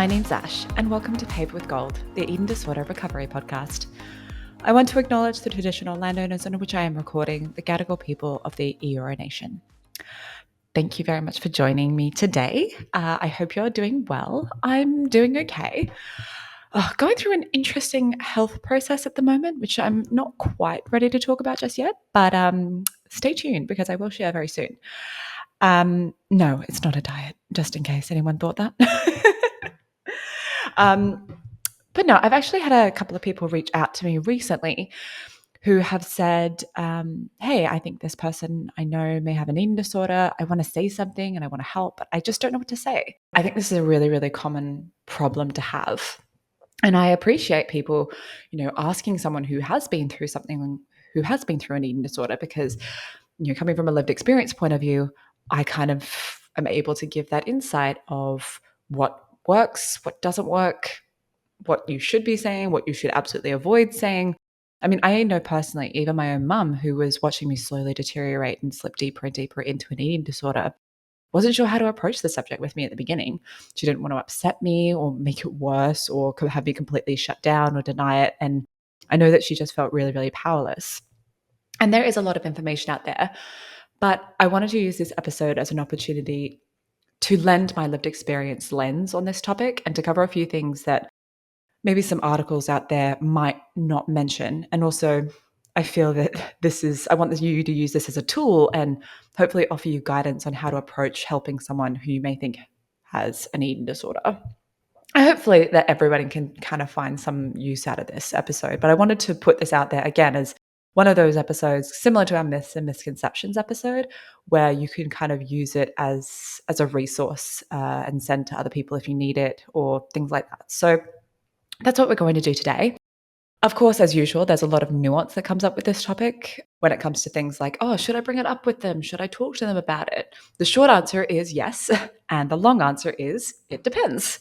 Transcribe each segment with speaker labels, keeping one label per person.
Speaker 1: My name's Ash, and welcome to Paved with Gold, the eating disorder recovery podcast. I want to acknowledge the traditional landowners on which I am recording, the Gadigal people of the Eora Nation. Thank you very much for joining me today. I hope you're doing well. I'm doing okay. Going through an interesting health process at the moment, which I'm not quite ready to talk about just yet, but stay tuned because I will share very soon. No, it's not a diet, just in case anyone thought that. But no, I've actually had a couple of people reach out to me recently who have said, hey, I think this person I know may have an eating disorder. I want to say something and I want to help, but I just don't know what to say. I think this is a really, really common problem to have. And I appreciate people, asking someone who has been through something, who has been through an eating disorder, because, coming from a lived experience point of view, I kind of am able to give that insight of what works, what doesn't work, what you should be saying, what you should absolutely avoid saying. I mean, I know personally, even my own mum, who was watching me slowly deteriorate and slip deeper and deeper into an eating disorder, wasn't sure how to approach the subject with me at the beginning. She didn't want to upset me or make it worse or have me completely shut down or deny it. And I know that she just felt really, really powerless. And there is a lot of information out there, but I wanted to use this episode as an opportunity to lend my lived experience lens on this topic and to cover a few things that maybe some articles out there might not mention. And also, I feel that I want you to use this as a tool and hopefully offer you guidance on how to approach helping someone who you may think has an eating disorder. Hopefully that everybody can kind of find some use out of this episode. But I wanted to put this out there again as one of those episodes similar to our myths and misconceptions episode, where you can kind of use it as a resource and send to other people if you need it or things like that. So that's what we're going to do today. Of course, as usual, there's a lot of nuance that comes up with this topic when it comes to things like, oh, should I bring it up with them? Should I talk to them about it? The short answer is yes. And the long answer is it depends.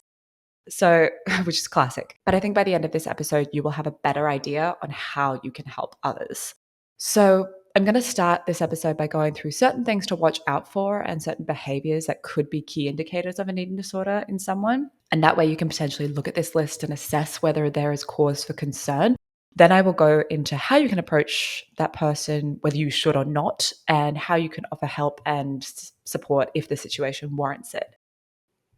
Speaker 1: So, which is classic. But I think by the end of this episode, you will have a better idea on how you can help others. So I'm going to start this episode by going through certain things to watch out for and certain behaviors that could be key indicators of an eating disorder in someone. And that way you can potentially look at this list and assess whether there is cause for concern. Then I will go into how you can approach that person, whether you should or not, and how you can offer help and support if the situation warrants it.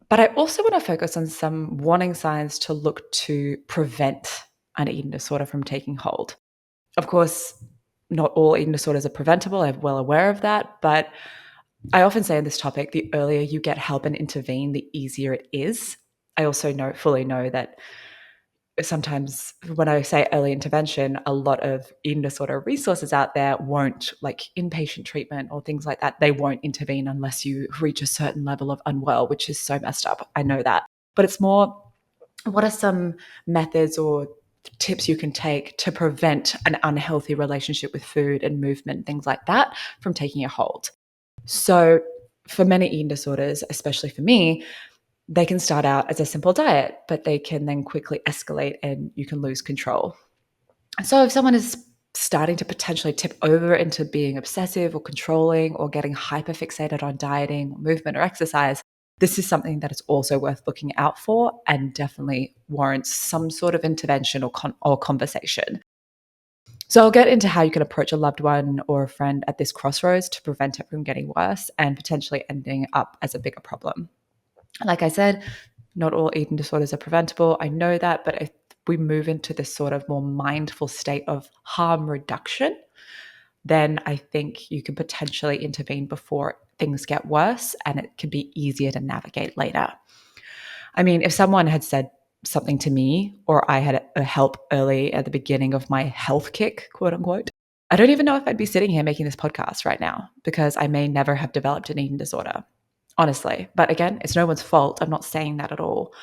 Speaker 1: But I also want to focus on some warning signs to look to prevent an eating disorder from taking hold. Of course, not all eating disorders are preventable. I'm well aware of that. But I often say on this topic, the earlier you get help and intervene, the easier it is. I also fully know that sometimes when I say early intervention, a lot of eating disorder resources out there won't, like inpatient treatment or things like that, they won't intervene unless you reach a certain level of unwell, which is so messed up. I know that. But it's more, what are some methods or tips you can take to prevent an unhealthy relationship with food and movement, things like that, from taking a hold? So for many eating disorders, especially for me, they can start out as a simple diet, but they can then quickly escalate and you can lose control. So if someone is starting to potentially tip over into being obsessive or controlling or getting hyperfixated on dieting, movement, or exercise, this is something that is also worth looking out for and definitely warrants some sort of intervention or conversation. So I'll get into how you can approach a loved one or a friend at this crossroads to prevent it from getting worse and potentially ending up as a bigger problem. Like I said, not all eating disorders are preventable. I know that, but if we move into this sort of more mindful state of harm reduction, then I think you can potentially intervene before things get worse and it can be easier to navigate later. I mean, if someone had said something to me or I had a help early at the beginning of my health kick, quote unquote, I don't even know if I'd be sitting here making this podcast right now because I may never have developed an eating disorder, honestly. But again, it's no one's fault. I'm not saying that at all.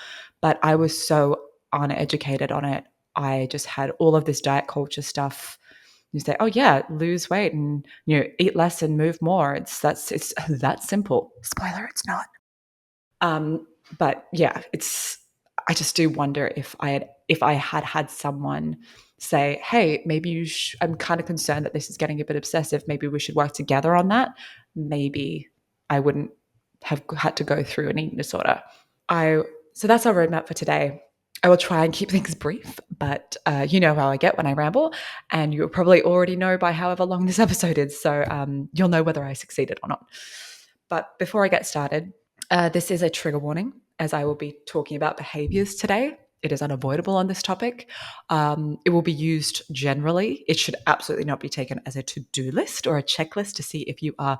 Speaker 1: But I was so uneducated on it. I just had all of this diet culture stuff. You say, oh yeah, lose weight and eat less and move more. It's that simple. Spoiler, it's not. But yeah, I just do wonder if I had someone say, hey, maybe I'm kind of concerned that this is getting a bit obsessive. Maybe we should work together on that. Maybe I wouldn't have had to go through an eating disorder. I So that's our roadmap for today. I will try and keep things brief, but you know how I get when I ramble, and you'll probably already know by however long this episode is, so you'll know whether I succeeded or not. But before I get started, this is a trigger warning, as I will be talking about behaviors today. It is unavoidable on this topic. It will be used generally. It should absolutely not be taken as a to-do list or a checklist to see if you are,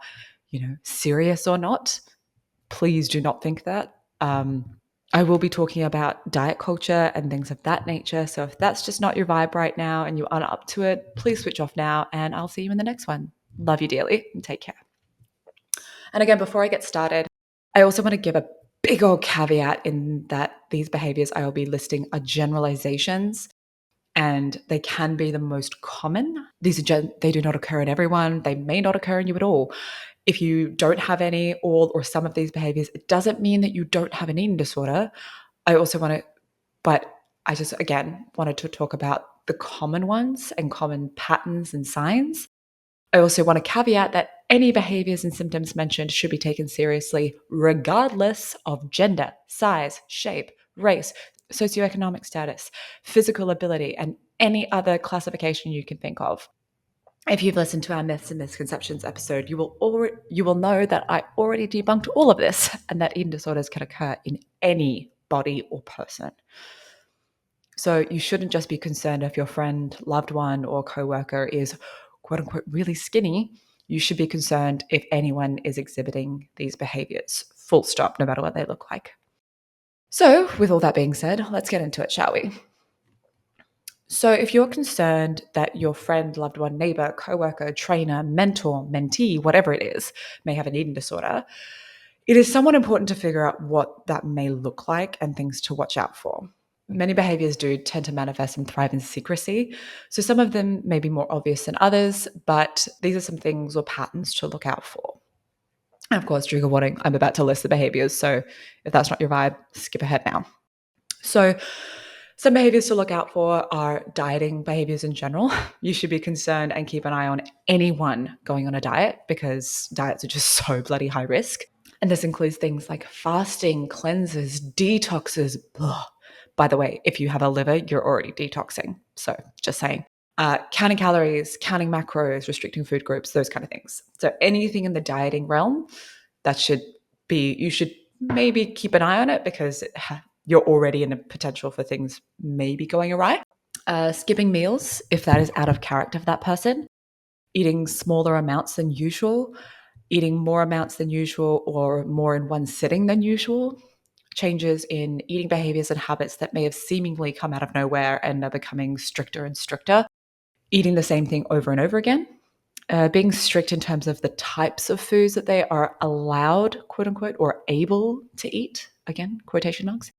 Speaker 1: serious or not. Please do not think that. I will be talking about diet culture and things of that nature. So if that's just not your vibe right now and you aren't up to it, please switch off now and I'll see you in the next one. Love you dearly and take care. And again, before I get started, I also want to give a big old caveat in that these behaviors I will be listing are generalizations and they can be the most common. They do not occur in everyone. They may not occur in you at all. If you don't have any, all or some of these behaviors, it doesn't mean that you don't have an eating disorder. I just, again, wanted to talk about the common ones and common patterns and signs. I also want to caveat that any behaviors and symptoms mentioned should be taken seriously, regardless of gender, size, shape, race, socioeconomic status, physical ability, and any other classification you can think of. If you've listened to our myths and misconceptions episode, you will know that I already debunked all of this and that eating disorders can occur in any body or person. So you shouldn't just be concerned if your friend, loved one, or coworker is quote unquote really skinny. You should be concerned if anyone is exhibiting these behaviors, full stop, no matter what they look like. So with all that being said, let's get into it, shall we? So if you're concerned that your friend, loved one, neighbor, coworker, trainer, mentor, mentee, whatever it is, may have an eating disorder, it is somewhat important to figure out what that may look like and things to watch out for. Many behaviors do tend to manifest and thrive in secrecy. So some of them may be more obvious than others, but these are some things or patterns to look out for. And of course, trigger warning, I'm about to list the behaviors. So if that's not your vibe, skip ahead now. So some behaviors to look out for are dieting behaviors in general. You should be concerned and keep an eye on anyone going on a diet because diets are just so bloody high risk. And this includes things like fasting, cleanses, detoxes. Blah. By the way, if you have a liver, you're already detoxing. So just saying. Counting calories, counting macros, restricting food groups, those kind of things. So anything in the dieting realm, you should maybe keep an eye on it because you're already in a potential for things maybe going awry. Skipping meals, if that is out of character for that person. Eating smaller amounts than usual. Eating more amounts than usual or more in one sitting than usual. Changes in eating behaviors and habits that may have seemingly come out of nowhere and are becoming stricter and stricter. Eating the same thing over and over again. Being strict in terms of the types of foods that they are allowed, quote unquote, or able to eat, again, quotation marks.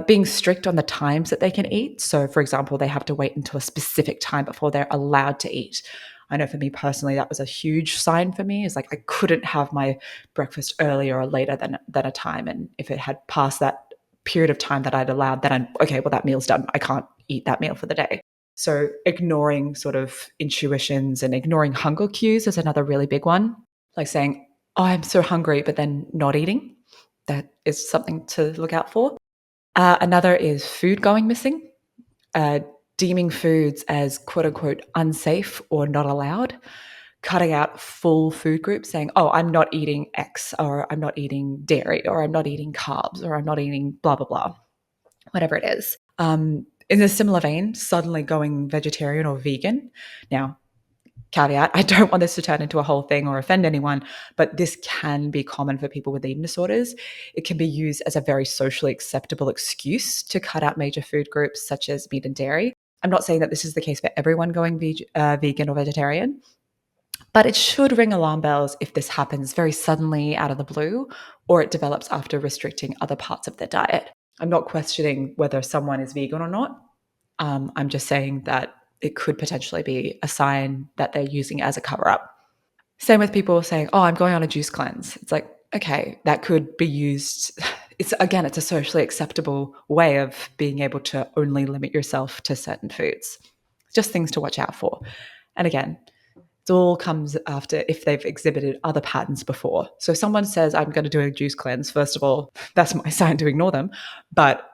Speaker 1: Being strict on the times that they can eat. So, for example, they have to wait until a specific time before they're allowed to eat. I know for me personally, that was a huge sign for me. It's like I couldn't have my breakfast earlier or later than a time. And if it had passed that period of time that I'd allowed, then that meal's done. I can't eat that meal for the day. So ignoring sort of intuitions and ignoring hunger cues is another really big one. Like saying, oh, I'm so hungry, but then not eating. That is something to look out for. Another is food going missing, deeming foods as quote unquote unsafe or not allowed, cutting out full food groups, saying, oh, I'm not eating X, or I'm not eating dairy, or I'm not eating carbs, or I'm not eating blah, blah, blah, whatever it is. In a similar vein, suddenly going vegetarian or vegan. Now, caveat, I don't want this to turn into a whole thing or offend anyone, but this can be common for people with eating disorders. It can be used as a very socially acceptable excuse to cut out major food groups such as meat and dairy. I'm not saying that this is the case for everyone going vegan or vegetarian, but it should ring alarm bells if this happens very suddenly out of the blue or it develops after restricting other parts of their diet. I'm not questioning whether someone is vegan or not. I'm just saying that it could potentially be a sign that they're using it as a cover-up. Same with people saying, oh, I'm going on a juice cleanse. It's like, okay, that could be used. It's a socially acceptable way of being able to only limit yourself to certain foods. Just things to watch out for. And again, It all comes after if they've exhibited other patterns before. So if someone says, I'm going to do a juice cleanse, first of all, that's my sign to ignore them. But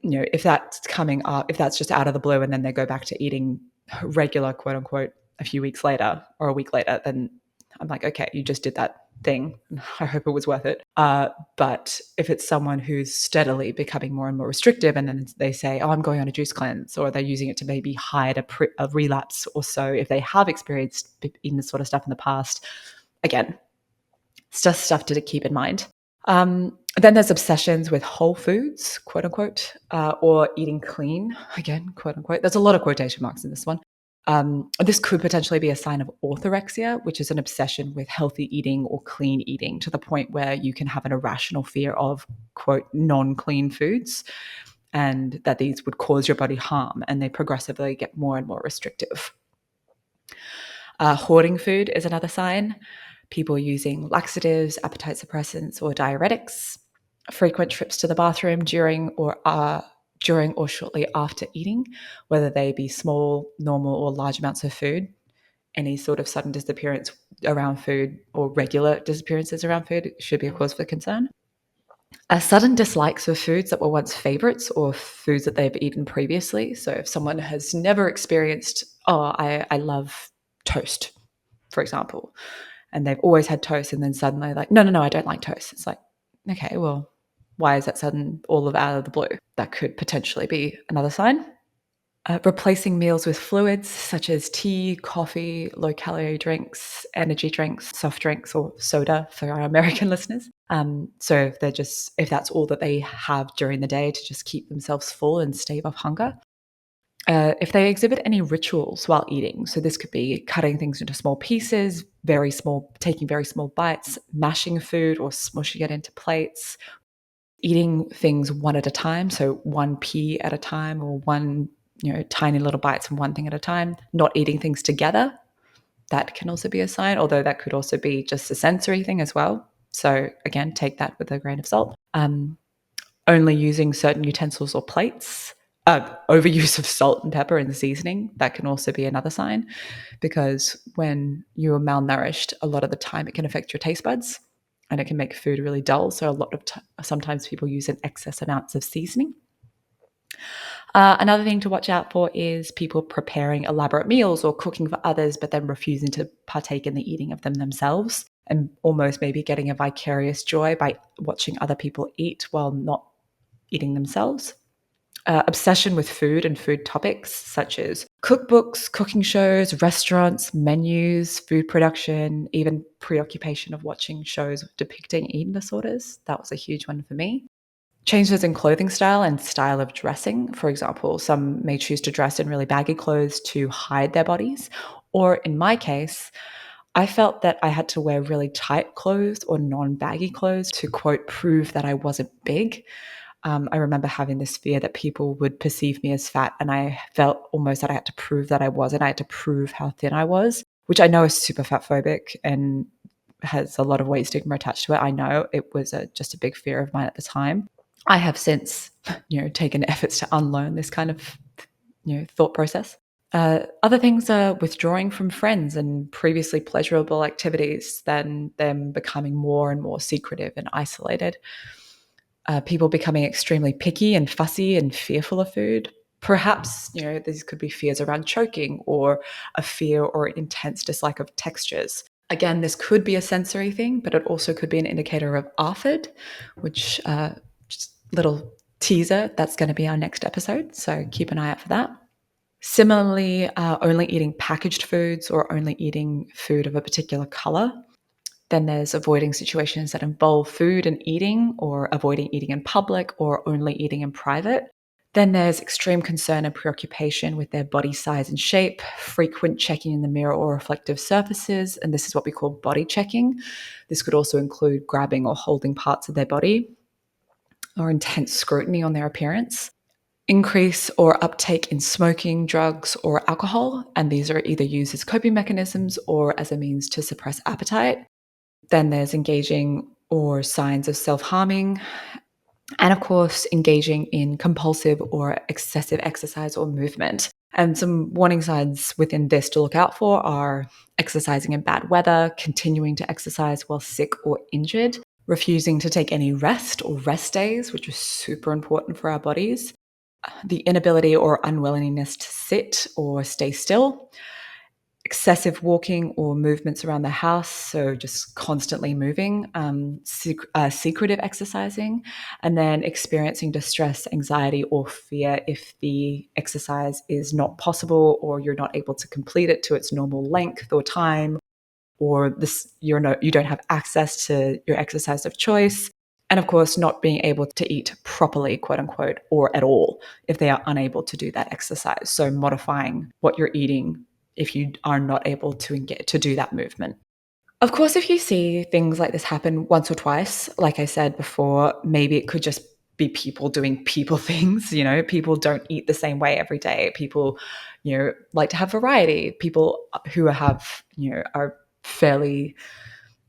Speaker 1: if that's coming up, if that's just out of the blue and then they go back to eating regular, quote unquote, a few weeks later or a week later, then I'm like, okay, you just did that thing. I hope it was worth it. But if it's someone who's steadily becoming more and more restrictive, and then they say, oh, I'm going on a juice cleanse, or they're using it to maybe hide a relapse or so, if they have experienced eating this sort of stuff in the past, again, it's just stuff to keep in mind. Then there's obsessions with whole foods, quote unquote, or eating clean, again, quote unquote. There's a lot of quotation marks in this one. This could potentially be a sign of orthorexia, which is an obsession with healthy eating or clean eating to the point where you can have an irrational fear of, quote, non-clean foods, and that these would cause your body harm, and they progressively get more and more restrictive. Hoarding food is another sign. People using laxatives, appetite suppressants, or diuretics. Frequent trips to the bathroom during or shortly after eating, whether they be small, normal, or large amounts of food. Any sort of sudden disappearance around food or regular disappearances around food should be a cause for concern. Sudden dislikes of foods that were once favorites or foods that they've eaten previously. So if someone has never experienced, I love toast, for example, and they've always had toast, and then suddenly like, no, I don't like toast. It's like, okay, well, why is that sudden all of out of the blue? That could potentially be another sign. Replacing meals with fluids such as tea, coffee, low-calorie drinks, energy drinks, soft drinks, or soda for our American listeners. So if that's all that they have during the day to just keep themselves full and stave off hunger. If they exhibit any rituals while eating, so this could be cutting things into small pieces, taking very small bites, mashing food or smushing it into plates, eating things one at a time, so one pea at a time or one tiny little bites from one thing at a time, not eating things together. That can also be a sign, although that could also be just a sensory thing as well. So again, take that with a grain of salt. Only using certain utensils or plates, overuse of salt and pepper in the seasoning, that can also be another sign, because when you are malnourished, a lot of the time it can affect your taste buds and it can make food really dull. So sometimes people use an excess amounts of seasoning. Another thing to watch out for is people preparing elaborate meals or cooking for others, but then refusing to partake in the eating of them themselves, and almost maybe getting a vicarious joy by watching other people eat while not eating themselves. Obsession with food and food topics such as cookbooks, cooking shows, restaurants, menus, food production, even preoccupation of watching shows depicting eating disorders. That was a huge one for me. Changes in clothing style and style of dressing. For example, some may choose to dress in really baggy clothes to hide their bodies. Or in my case, I felt that I had to wear really tight clothes or non-baggy clothes to, quote, prove that I wasn't big. I remember having this fear that people would perceive me as fat, and I felt almost that I had to prove that I wasn't. I had to prove how thin I was, which I know is super fat phobic and has a lot of weight stigma attached to it. I know it was just a big fear of mine at the time. I have since, taken efforts to unlearn this kind of, thought process. Other things are withdrawing from friends and previously pleasurable activities, then them becoming more and more secretive and isolated. People becoming extremely picky and fussy and fearful of food. Perhaps, these could be fears around choking or a fear or intense dislike of textures. Again, this could be a sensory thing, but it also could be an indicator of ARFID, which just little teaser, that's going to be our next episode. So keep an eye out for that. Similarly, only eating packaged foods or only eating food of a particular color. Then there's avoiding situations that involve food and eating, or avoiding eating in public, or only eating in private. Then there's extreme concern and preoccupation with their body size and shape, frequent checking in the mirror or reflective surfaces, and this is what we call body checking. This could also include grabbing or holding parts of their body, or intense scrutiny on their appearance. Increase or uptake in smoking, drugs, or alcohol, and these are either used as coping mechanisms or as a means to suppress appetite. Then there's engaging or signs of self-harming, and of course, engaging in compulsive or excessive exercise or movement. And some warning signs within this to look out for are exercising in bad weather, continuing to exercise while sick or injured, refusing to take any rest or rest days, which is super important for our bodies, the inability or unwillingness to sit or stay still, excessive walking or movements around the house, so just constantly moving, secretive exercising, and then experiencing distress, anxiety, or fear if the exercise is not possible or you're not able to complete it to its normal length or time, or you don't have access to your exercise of choice. And of course, not being able to eat properly, quote unquote, or at all if they are unable to do that exercise. So modifying what you're eating if you are not able to get to do that movement. Of course, if you see things like this happen once or twice, like I said before, maybe it could just be people doing people things. People don't eat the same way every day. People, like to have variety. People who are fairly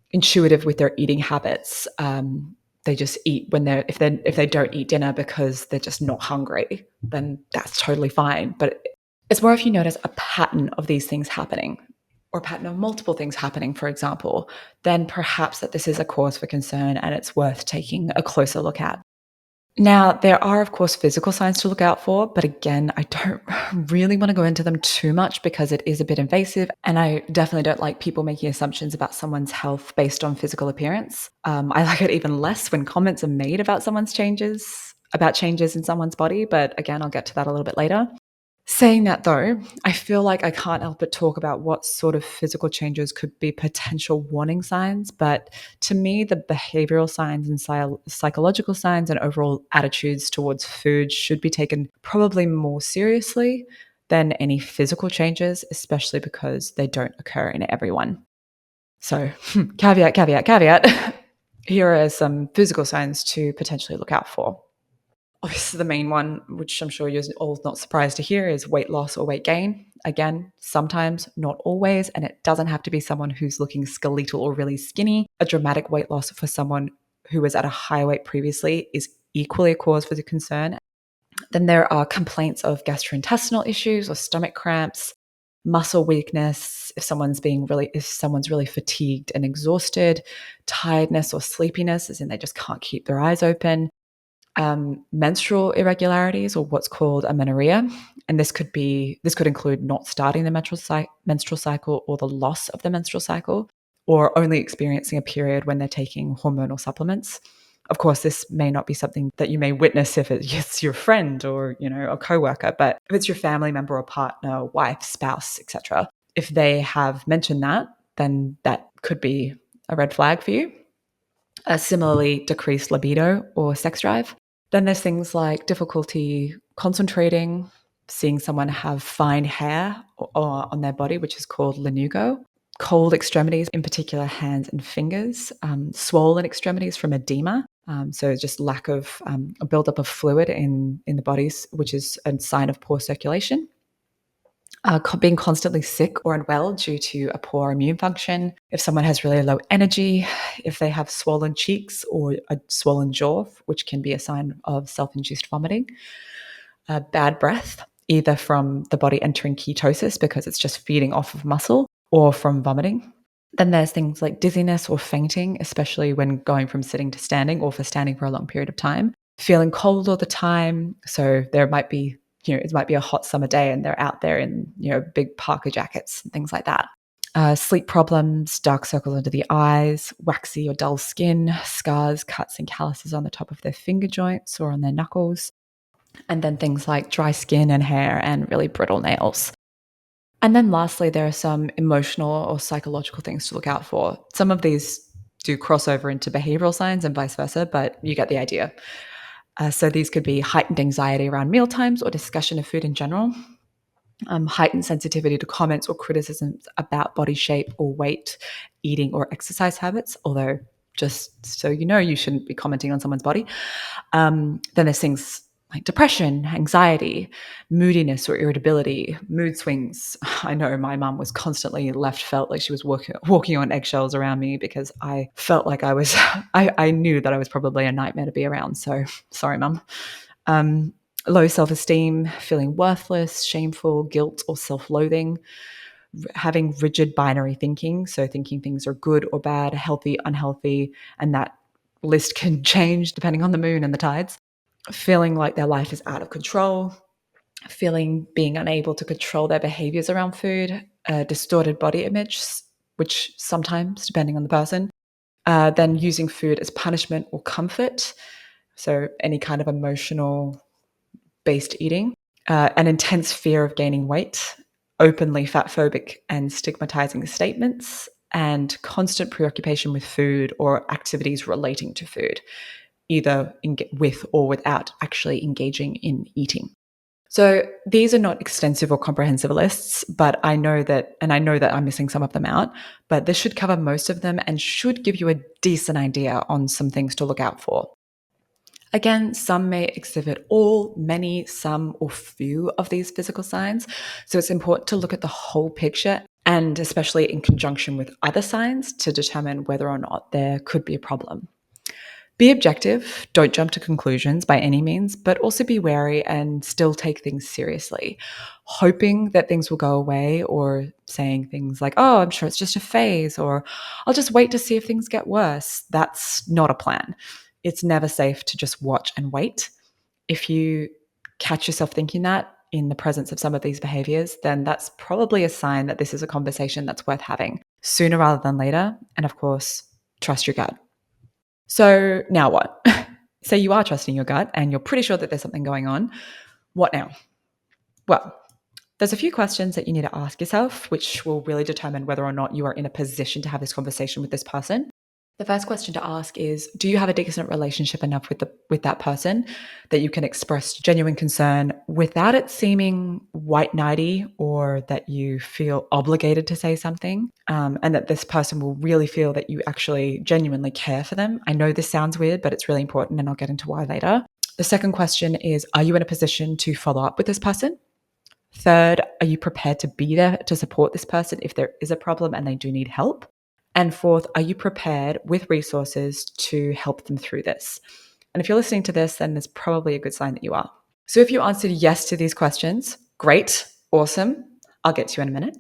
Speaker 1: intuitive with their eating habits. They just eat when if they don't eat dinner because they're just not hungry, then that's totally fine. But it's more if you notice a pattern of these things happening, or a pattern of multiple things happening, for example, then perhaps that this is a cause for concern and it's worth taking a closer look at. Now, there are, of course, physical signs to look out for, but again, I don't really want to go into them too much because it is a bit invasive, and I definitely don't like people making assumptions about someone's health based on physical appearance. I like it even less when comments are made about changes in someone's body, but again, I'll get to that a little bit later. Saying that though, I feel like I can't help but talk about what sort of physical changes could be potential warning signs. But to me, the behavioral signs and psychological signs and overall attitudes towards food should be taken probably more seriously than any physical changes, especially because they don't occur in everyone. So, caveat, caveat, caveat. Here are some physical signs to potentially look out for. Obviously, the main one, which I'm sure you're all not surprised to hear, is weight loss or weight gain. Again, sometimes, not always, and it doesn't have to be someone who's looking skeletal or really skinny. A dramatic weight loss for someone who was at a high weight previously is equally a cause for the concern. Then there are complaints of gastrointestinal issues or stomach cramps, muscle weakness, if someone's really fatigued and exhausted, tiredness or sleepiness, as in they just can't keep their eyes open, menstrual irregularities or what's called amenorrhea. And this could include not starting the menstrual cycle or the loss of the menstrual cycle, or only experiencing a period when they're taking hormonal supplements. Of course, this may not be something that you may witness if it's your friend or, a coworker, but if it's your family member or partner, wife, spouse, etc., if they have mentioned that, then that could be a red flag for you. Similarly, decreased libido or sex drive. Then there's things like difficulty concentrating, seeing someone have fine hair on their body, which is called lanugo, cold extremities, in particular hands and fingers, swollen extremities from edema. So just lack of a buildup of fluid in the bodies, which is a sign of poor circulation. Being constantly sick or unwell due to a poor immune function, if someone has really low energy, if they have swollen cheeks or a swollen jaw, which can be a sign of self-induced vomiting, bad breath, either from the body entering ketosis because it's just feeding off of muscle, or from vomiting. Then there's things like dizziness or fainting, especially when going from sitting to standing or for standing for a long period of time. Feeling cold all the time. So there might be, it might be a hot summer day and they're out there in, big parka jackets and things like that. Sleep problems, dark circles under the eyes, waxy or dull skin, scars, cuts and calluses on the top of their finger joints or on their knuckles. And then things like dry skin and hair and really brittle nails. And then lastly, there are some emotional or psychological things to look out for. Some of these do cross over into behavioral signs and vice versa, but you get the idea. So these could be heightened anxiety around mealtimes or discussion of food in general, heightened sensitivity to comments or criticisms about body shape or weight, eating or exercise habits, although just so you shouldn't be commenting on someone's body. Then there's things like depression, anxiety, moodiness or irritability, mood swings. I know my mum was constantly felt like she was walking on eggshells around me because I felt like I knew that I was probably a nightmare to be around. So sorry, mum. Low self-esteem, feeling worthless, shameful, guilt, or self-loathing, having rigid binary thinking, so thinking things are good or bad, healthy, unhealthy, and that list can change depending on the moon and the tides. Feeling like their life is out of control, feeling being unable to control their behaviors around food, a distorted body image, which sometimes, depending on the person, then using food as punishment or comfort, so any kind of emotional based eating, an intense fear of gaining weight, openly fat phobic and stigmatizing statements, and constant preoccupation with food or activities relating to food, either with or without actually engaging in eating. So these are not extensive or comprehensive lists, but I know that I'm missing some of them out, but this should cover most of them and should give you a decent idea on some things to look out for. Again, some may exhibit all, many, some, or few of these physical signs. So it's important to look at the whole picture and especially in conjunction with other signs to determine whether or not there could be a problem. Be objective, don't jump to conclusions by any means, but also be wary and still take things seriously. Hoping that things will go away or saying things like, oh, I'm sure it's just a phase, or I'll just wait to see if things get worse. That's not a plan. It's never safe to just watch and wait. If you catch yourself thinking that in the presence of some of these behaviors, then that's probably a sign that this is a conversation that's worth having sooner rather than later. And of course, trust your gut. So now what? Say you are trusting your gut and you're pretty sure that there's something going on. What now? Well, there's a few questions that you need to ask yourself, which will really determine whether or not you are in a position to have this conversation with this person. The first question to ask is, do you have a decent relationship enough with that person that you can express genuine concern without it seeming white knighty or that you feel obligated to say something, and that this person will really feel that you actually genuinely care for them? I know this sounds weird, but it's really important, and I'll get into why later. The second question is, are you in a position to follow up with this person? Third, are you prepared to be there to support this person if there is a problem and they do need help? And fourth, are you prepared with resources to help them through this? And if you're listening to this, then there's probably a good sign that you are. So if you answered yes to these questions, great, awesome. I'll get to you in a minute.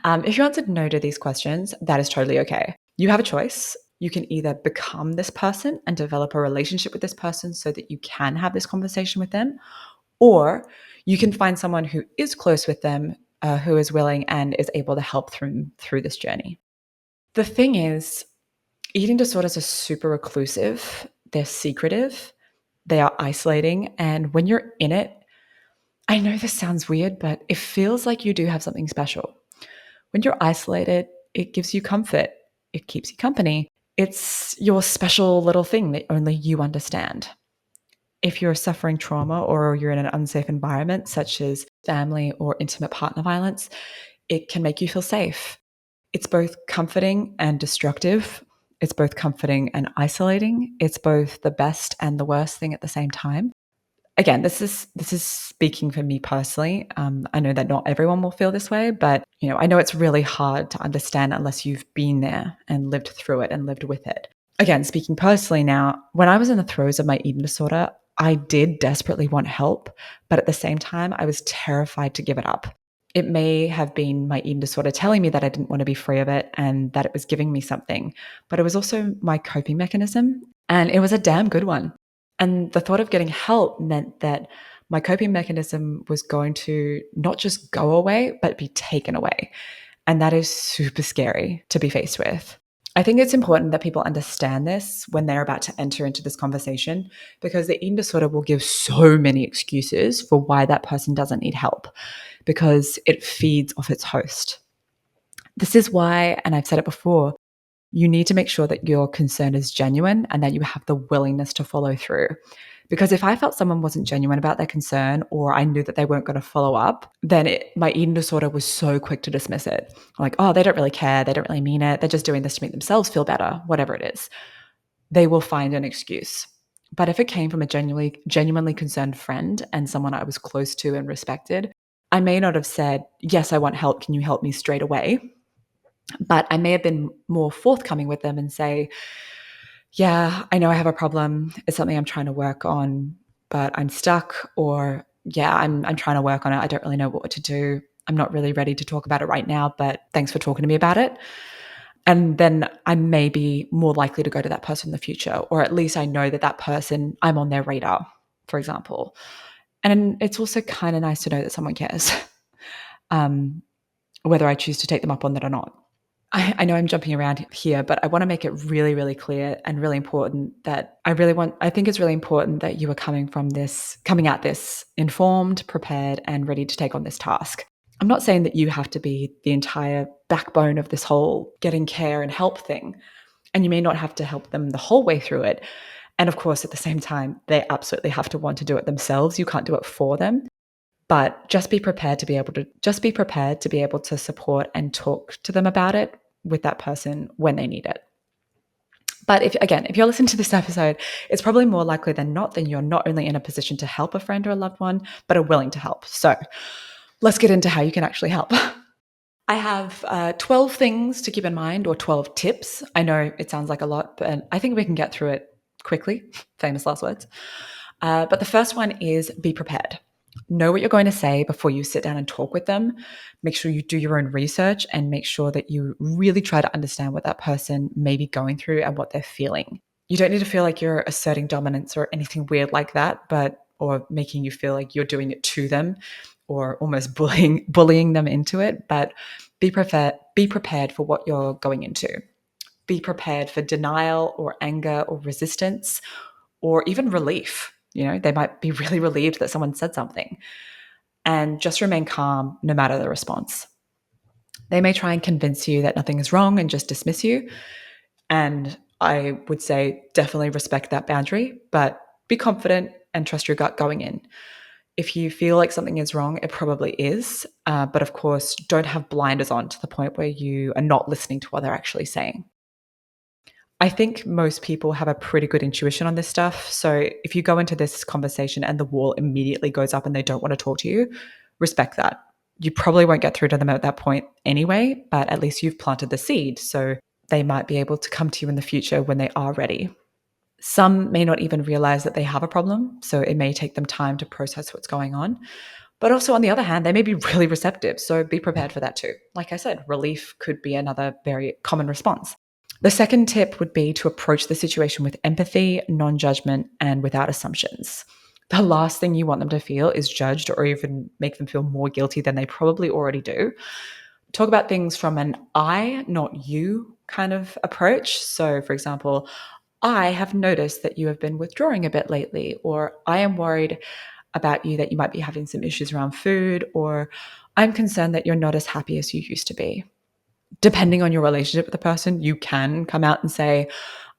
Speaker 1: If you answered no to these questions, that is totally okay. You have a choice. You can either become this person and develop a relationship with this person so that you can have this conversation with them, or you can find someone who is close with them, who is willing and is able to help through this journey. The thing is, eating disorders are super reclusive, they're secretive, they are isolating. And when you're in it, I know this sounds weird, but it feels like you do have something special. When you're isolated, it gives you comfort, it keeps you company. It's your special little thing that only you understand. If you're suffering trauma or you're in an unsafe environment, such as family or intimate partner violence, it can make you feel safe. It's both comforting and destructive. It's both comforting and isolating. It's both the best and the worst thing at the same time. Again, this is speaking for me personally. I know that not everyone will feel this way, but I know it's really hard to understand unless you've been there and lived through it and lived with it. Again, speaking personally now, when I was in the throes of my eating disorder, I did desperately want help, but at the same time, I was terrified to give it up. It may have been my eating disorder telling me that I didn't want to be free of it and that it was giving me something, but it was also my coping mechanism, and it was a damn good one. And the thought of getting help meant that my coping mechanism was going to not just go away, but be taken away. And that is super scary to be faced with. I think it's important that people understand this when they're about to enter into this conversation, because the eating disorder will give so many excuses for why that person doesn't need help, because it feeds off its host. This is why, and I've said it before, you need to make sure that your concern is genuine and that you have the willingness to follow through. Because if I felt someone wasn't genuine about their concern, or I knew that they weren't going to follow up, then my eating disorder was so quick to dismiss it. Like, oh, they don't really care. They don't really mean it. They're just doing this to make themselves feel better, whatever it is. They will find an excuse. But if it came from a genuinely concerned friend and someone I was close to and respected, I may not have said, yes, I want help. Can you help me straight away? But I may have been more forthcoming with them and say, yeah, I know I have a problem. It's something I'm trying to work on. but I'm stuck, or yeah, I'm trying to work on it. I don't really know what to do. I'm not really ready to talk about it right now, but thanks for talking to me about it. And then I may be more likely to go to that person in the future, or at least I know that that person, I'm on their radar, for example. And it's also kind of nice to know that someone cares, um, whether I choose to take them up on that or not. I know I'm jumping around here, but I want to make it really, really clear and really important that I think it's really important that you are coming at this informed, prepared, and ready to take on this task. I'm not saying that you have to be the entire backbone of this whole getting care and help thing, and you may not have to help them the whole way through it. And of course, at the same time, they absolutely have to want to do it themselves. You can't do it for them. But just be prepared to be able to support and talk to them about it with that person when they need it. But if you're listening to this episode, it's probably more likely than not that you're not only in a position to help a friend or a loved one, but are willing to help. So let's get into how you can actually help. I have 12 things to keep in mind, or 12 tips. I know it sounds like a lot, but I think we can get through it quickly. Famous last words. But the first one is be prepared. Know what you're going to say before you sit down and talk with them. Make sure you do your own research and make sure that you really try to understand what that person may be going through and what they're feeling. You don't need to feel like you're asserting dominance or anything weird like that, or making you feel like you're doing it to them or almost bullying them into it. But be prepared for what you're going into. Be prepared for denial or anger or resistance or even relief. They might be really relieved that someone said something, and just remain calm no matter the response. They may try and convince you that nothing is wrong and just dismiss you. And I would say definitely respect that boundary, but be confident and trust your gut going in. If you feel like something is wrong, it probably is. But of course, don't have blinders on to the point where you are not listening to what they're actually saying. I think most people have a pretty good intuition on this stuff. So if you go into this conversation and the wall immediately goes up and they don't want to talk to you, respect that. You probably won't get through to them at that point anyway, but at least you've planted the seed. So they might be able to come to you in the future when they are ready. Some may not even realize that they have a problem. So it may take them time to process what's going on. But also, on the other hand, they may be really receptive. So be prepared for that too. Like I said, relief could be another very common response. The second tip would be to approach the situation with empathy, non-judgment, and without assumptions. The last thing you want them to feel is judged or even make them feel more guilty than they probably already do. Talk about things from an I, not you kind of approach. So, for example, I have noticed that you have been withdrawing a bit lately, or I am worried about you that you might be having some issues around food, or I'm concerned that you're not as happy as you used to be. Depending on your relationship with the person, you can come out and say,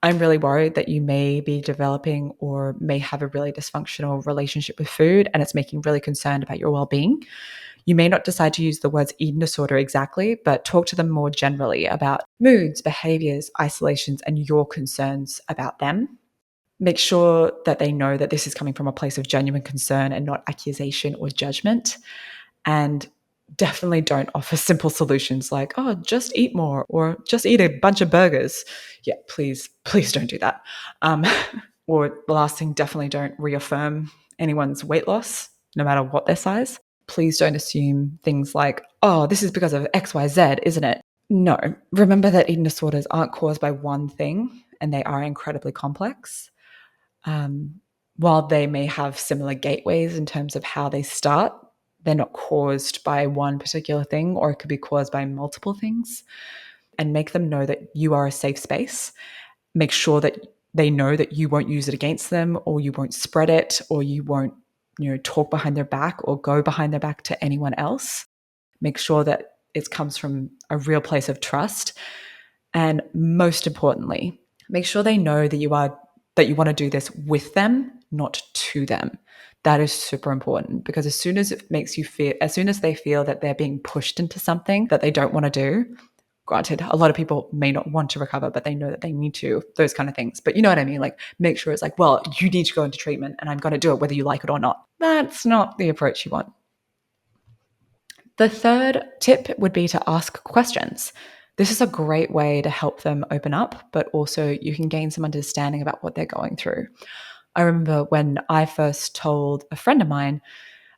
Speaker 1: I'm really worried that you may be developing or may have a really dysfunctional relationship with food, and it's making really concerned about your well-being. You may not decide to use the words eating disorder exactly, but talk to them more generally about moods, behaviors, isolations, and your concerns about them. Make sure that they know that this is coming from a place of genuine concern and not accusation or judgment. And definitely don't offer simple solutions like, oh, just eat more or just eat a bunch of burgers. Yeah, please don't do that. Or the last thing, definitely don't reaffirm anyone's weight loss, no matter what their size. Please don't assume things like, oh, this is because of XYZ, isn't it? No. Remember that eating disorders aren't caused by one thing, and they are incredibly complex. While they may have similar gateways in terms of how they start, they're not caused by one particular thing, or it could be caused by multiple things. And make them know that you are a safe space. Make sure that they know that you won't use it against them, or you won't spread it, or you won't, talk behind their back or go behind their back to anyone else. Make sure that it comes from a real place of trust. And most importantly, make sure they know that you want to do this with them, not to them. That is super important, because as soon as they feel that they're being pushed into something that they don't want to do, granted, a lot of people may not want to recover, but they know that they need to, those kind of things. But you know what I mean? Like, make sure it's like, well, you need to go into treatment and I'm going to do it whether you like it or not. That's not the approach you want. The third tip would be to ask questions. This is a great way to help them open up, but also you can gain some understanding about what they're going through. I remember when I first told a friend of mine,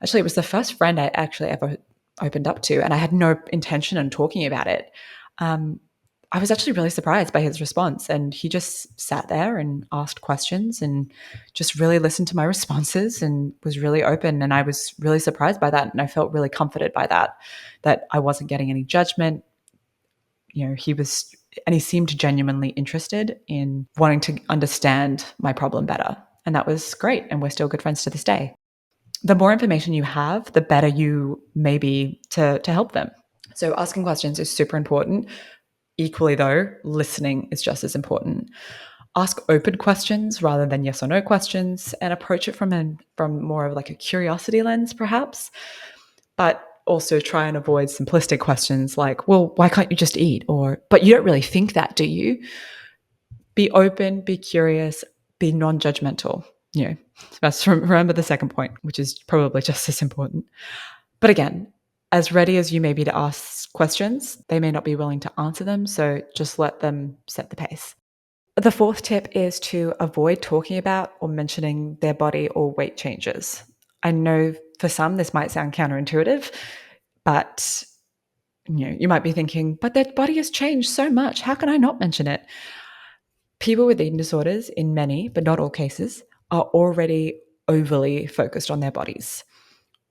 Speaker 1: actually, it was the first friend I actually ever opened up to, and I had no intention on talking about it. I was actually really surprised by his response, and he just sat there and asked questions and just really listened to my responses and was really open. And I was really surprised by that, and I felt really comforted by that I wasn't getting any judgment. He was, and he seemed genuinely interested in wanting to understand my problem better. And that was great. And we're still good friends to this day. The more information you have, the better you may be to help them. So asking questions is super important. Equally, though, listening is just as important. Ask open questions rather than yes or no questions, and approach it from more of like a curiosity lens, perhaps. But also try and avoid simplistic questions like, well, why can't you just eat? Or, but you don't really think that, do you? Be open, be curious, be non-judgmental. Let's remember the second point, which is probably just as important. But again, as ready as you may be to ask questions, they may not be willing to answer them. So just let them set the pace. The fourth tip is to avoid talking about or mentioning their body or weight changes. I know for some this might sound counterintuitive, but you might be thinking, but their body has changed so much. How can I not mention it? People with eating disorders, in many, but not all cases, are already overly focused on their bodies.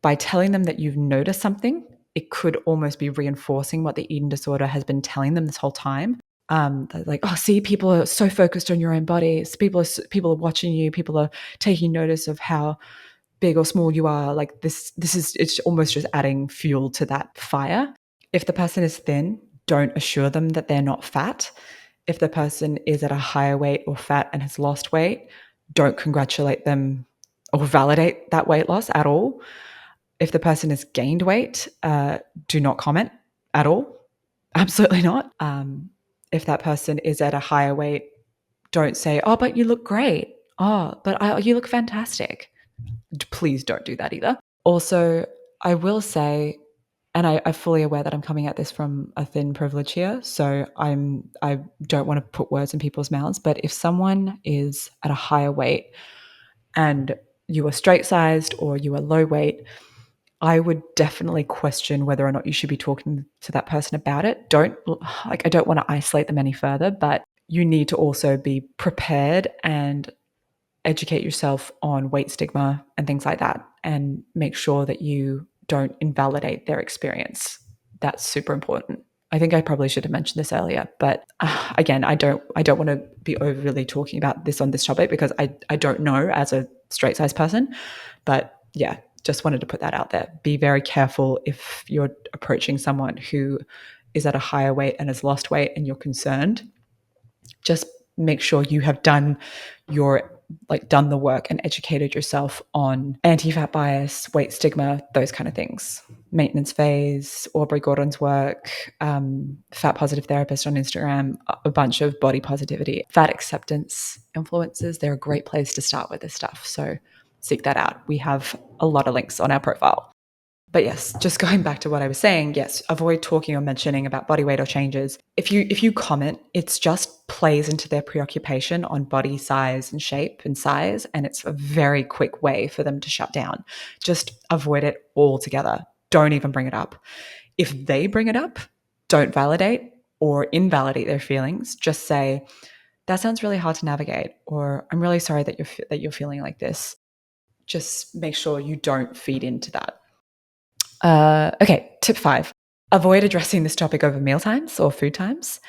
Speaker 1: By telling them that you've noticed something, it could almost be reinforcing what the eating disorder has been telling them this whole time. They're like, oh, see, people are so focused on your own bodies. People are watching you. People are taking notice of how big or small you are. Like it's almost just adding fuel to that fire. If the person is thin, don't assure them that they're not fat. If the person is at a higher weight or fat and has lost weight, don't congratulate them or validate that weight loss at all. If the person has gained weight, do not comment at all. Absolutely not. If that person is at a higher weight, don't say, oh, but you look great. Oh, but you look fantastic. Please don't do that either. Also, I will say, and I'm fully aware that I'm coming at this from a thin privilege here, so I don't want to put words in people's mouths, but if someone is at a higher weight and you are straight sized or you are low weight, I would definitely question whether or not you should be talking to that person about it. I don't want to isolate them any further, but you need to also be prepared and educate yourself on weight stigma and things like that, and make sure that you don't invalidate their experience. That's super important. I think I probably should have mentioned this earlier, but again, I don't want to be overly talking about this on this topic because I don't know as a straight size person, but yeah, just wanted to put that out there. Be very careful if you're approaching someone who is at a higher weight and has lost weight and you're concerned. Just make sure you have done the work and educated yourself on anti-fat bias, weight stigma, those kind of things. Maintenance phase, Aubrey Gordon's work, fat positive therapist on Instagram, a bunch of body positivity, fat acceptance influencers. They're a great place to start with this stuff. So seek that out. We have a lot of links on our profile. But yes, just going back to what I was saying, yes, avoid talking or mentioning about body weight or changes. If you comment, it just plays into their preoccupation on body size and shape and size, and it's a very quick way for them to shut down. Just avoid it altogether. Don't even bring it up. If they bring it up, don't validate or invalidate their feelings. Just say, that sounds really hard to navigate, or I'm really sorry that you're feeling like this. Just make sure you don't feed into that. Okay, tip 5. Avoid addressing this topic over mealtimes or food times.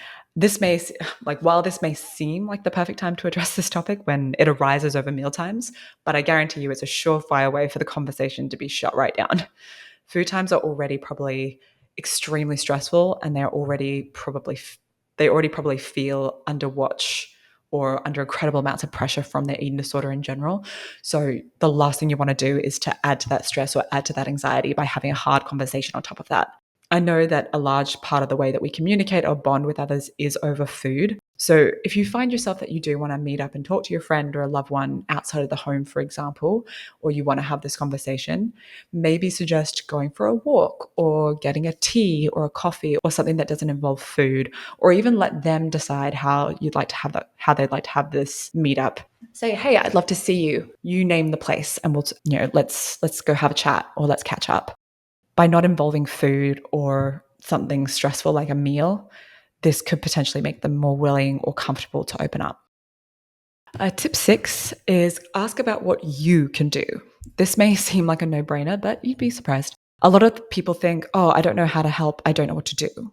Speaker 1: While this may seem like the perfect time to address this topic when it arises over mealtimes, but I guarantee you it's a surefire way for the conversation to be shut right down. Food times are already probably extremely stressful, and they already probably feel under watch or under incredible amounts of pressure from their eating disorder in general. So the last thing you want to do is to add to that stress or add to that anxiety by having a hard conversation on top of that. I know that a large part of the way that we communicate or bond with others is over food. So if you find yourself that you do want to meet up and talk to your friend or a loved one outside of the home, for example, or you want to have this conversation, maybe suggest going for a walk or getting a tea or a coffee or something that doesn't involve food, or even let them decide how you'd like to have that, how they'd like to have this meetup. Say, hey, I'd love to see you. You name the place and we'll, let's go have a chat or let's catch up. By not involving food or something stressful like a meal, this could potentially make them more willing or comfortable to open up. Tip 6 is ask about what you can do. This may seem like a no-brainer, but you'd be surprised. A lot of people think, oh, I don't know how to help. I don't know what to do.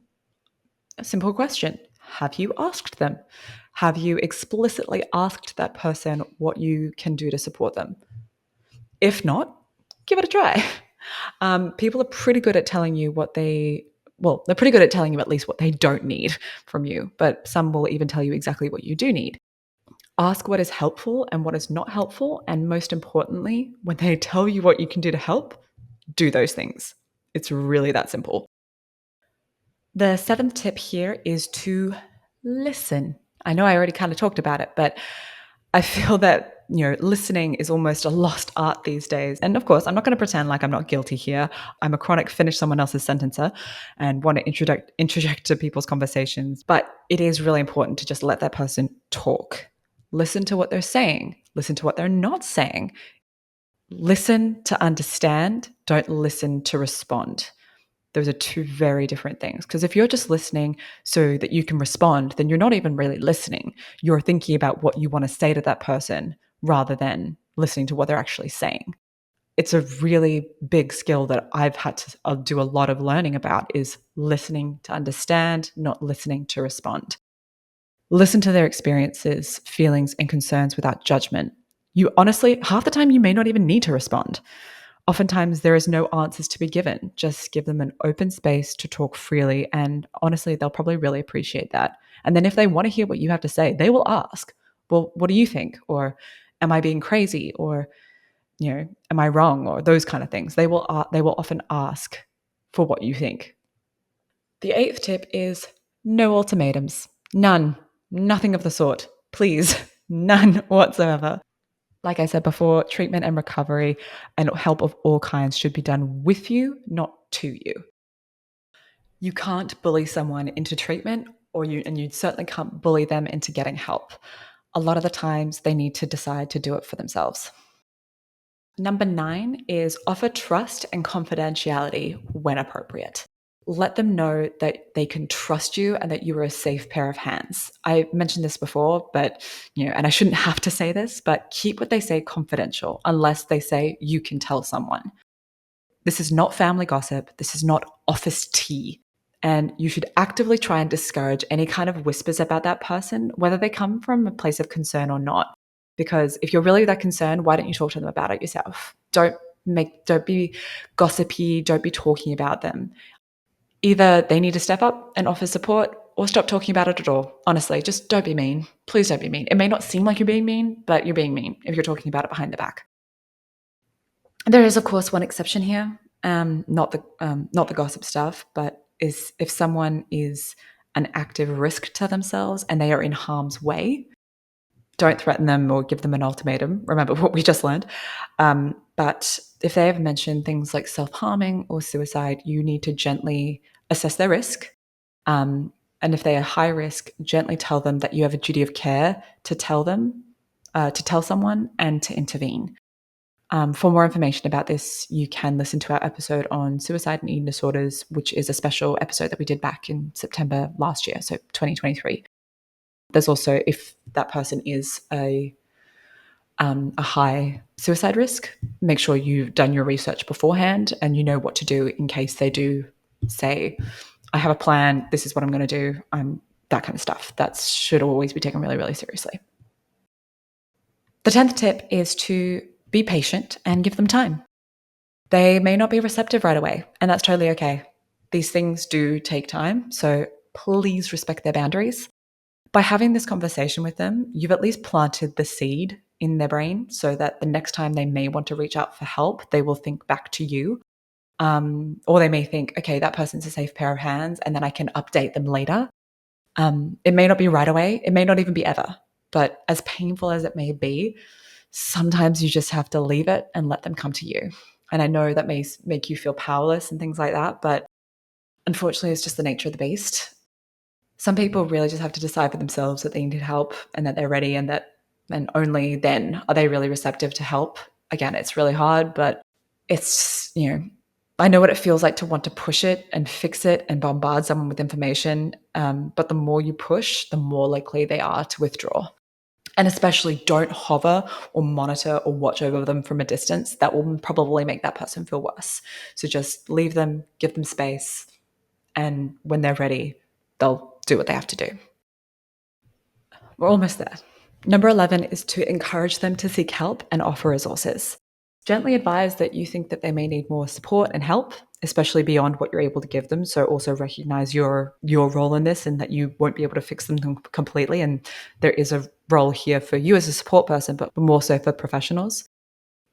Speaker 1: A simple question. Have you asked them? Have you explicitly asked that person what you can do to support them? If not, give it a try. People are pretty good at telling you they're pretty good at telling you at least what they don't need from you, but some will even tell you exactly what you do need. Ask what is helpful and what is not helpful. And most importantly, when they tell you what you can do to help, do those things. It's really that simple. The 7th tip here is to listen. I know I already kind of talked about it, but I feel that listening is almost a lost art these days. And of course, I'm not going to pretend like I'm not guilty here. I'm a chronic finish someone else's sentencer and want to interject to people's conversations. But it is really important to just let that person talk. Listen to what they're saying. Listen to what they're not saying. Listen to understand. Don't listen to respond. Those are two very different things. Because if you're just listening so that you can respond, then you're not even really listening. You're thinking about what you want to say to that person rather than listening to what they're actually saying. It's a really big skill that I've had to do a lot of learning about is listening to understand, not listening to respond. Listen to their experiences, feelings, and concerns without judgment. You honestly, half the time, you may not even need to respond. Oftentimes, there is no answers to be given. Just give them an open space to talk freely. And honestly, they'll probably really appreciate that. And then if they want to hear what you have to say, they will ask, well, what do you think? Or am I being crazy? Or, am I wrong? Or those kind of things. They will often ask for what you think. The 8th tip is no ultimatums. None. Nothing of the sort. Please. None whatsoever. Like I said before, treatment and recovery and help of all kinds should be done with you, not to you. You can't bully someone into treatment, and you certainly can't bully them into getting help. A lot of the times they need to decide to do it for themselves. Number 9 is offer trust and confidentiality when appropriate. Let them know that they can trust you and that you are a safe pair of hands. I mentioned this before, but, and I shouldn't have to say this, but keep what they say confidential unless they say you can tell someone. This is not family gossip. This is not office tea. And you should actively try and discourage any kind of whispers about that person, whether they come from a place of concern or not. Because if you're really that concerned, why don't you talk to them about it yourself? Don't be gossipy. Don't be talking about them. Either they need to step up and offer support or stop talking about it at all. Honestly, just don't be mean. Please don't be mean. It may not seem like you're being mean, but you're being mean if you're talking about it behind the back. There is, of course, one exception here. Not the gossip stuff, but is if someone is an active risk to themselves and they are in harm's way, don't threaten them or give them an ultimatum. Remember what we just learned. But if they have mentioned things like self-harming or suicide, you need to gently assess their risk. And if they are high risk, gently tell them that you have a duty of care to tell someone and to intervene. For more information about this, you can listen to our episode on suicide and eating disorders, which is a special episode that we did back in September last year, so 2023. There's also, if that person is a high suicide risk, make sure you've done your research beforehand and you know what to do in case they do say, I have a plan, this is what I'm going to do, that kind of stuff. That should always be taken really, really seriously. The 10th tip is to be patient and give them time. They may not be receptive right away, and that's totally okay. These things do take time, so please respect their boundaries. By having this conversation with them, you've at least planted the seed in their brain so that the next time they may want to reach out for help, they will think back to you. Or they may think, okay, that person's a safe pair of hands, and then I can update them later. It may not be right away. It may not even be ever. But as painful as it may be, sometimes you just have to leave it and let them come to you. And I know that may make you feel powerless and things like that, but unfortunately, it's just the nature of the beast. Some people really just have to decide for themselves that they need help and that they're ready, and only then are they really receptive to help. Again, it's really hard, but it's, I know what it feels like to want to push it and fix it and bombard someone with information. But the more you push, the more likely they are to withdraw. And especially don't hover or monitor or watch over them from a distance. That will probably make that person feel worse. So just leave them, give them space, and when they're ready, they'll do what they have to do. We're almost there. Number 11 is to encourage them to seek help and offer resources. Gently advise that you think that they may need more support and help, especially beyond what you're able to give them. So also recognize your role in this and that you won't be able to fix them completely. And there is a role here for you as a support person, but more so for professionals.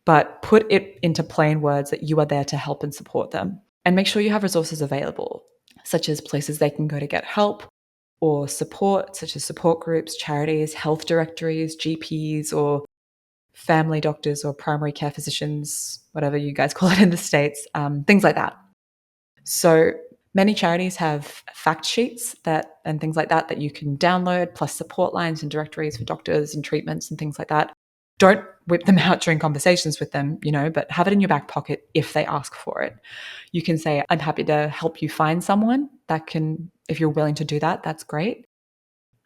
Speaker 1: But put it into plain words that you are there to help and support them. And make sure you have resources available, such as places they can go to get help, or support, such as support groups, charities, health directories, GPs, or family doctors or primary care physicians, whatever you guys call it in the States, things like that. So many charities have fact sheets and things like that you can download, plus support lines and directories for doctors and treatments and things like that. Don't whip them out during conversations with them, but have it in your back pocket if they ask for it. You can say, I'm happy to help you find someone that can, if you're willing to do that, that's great.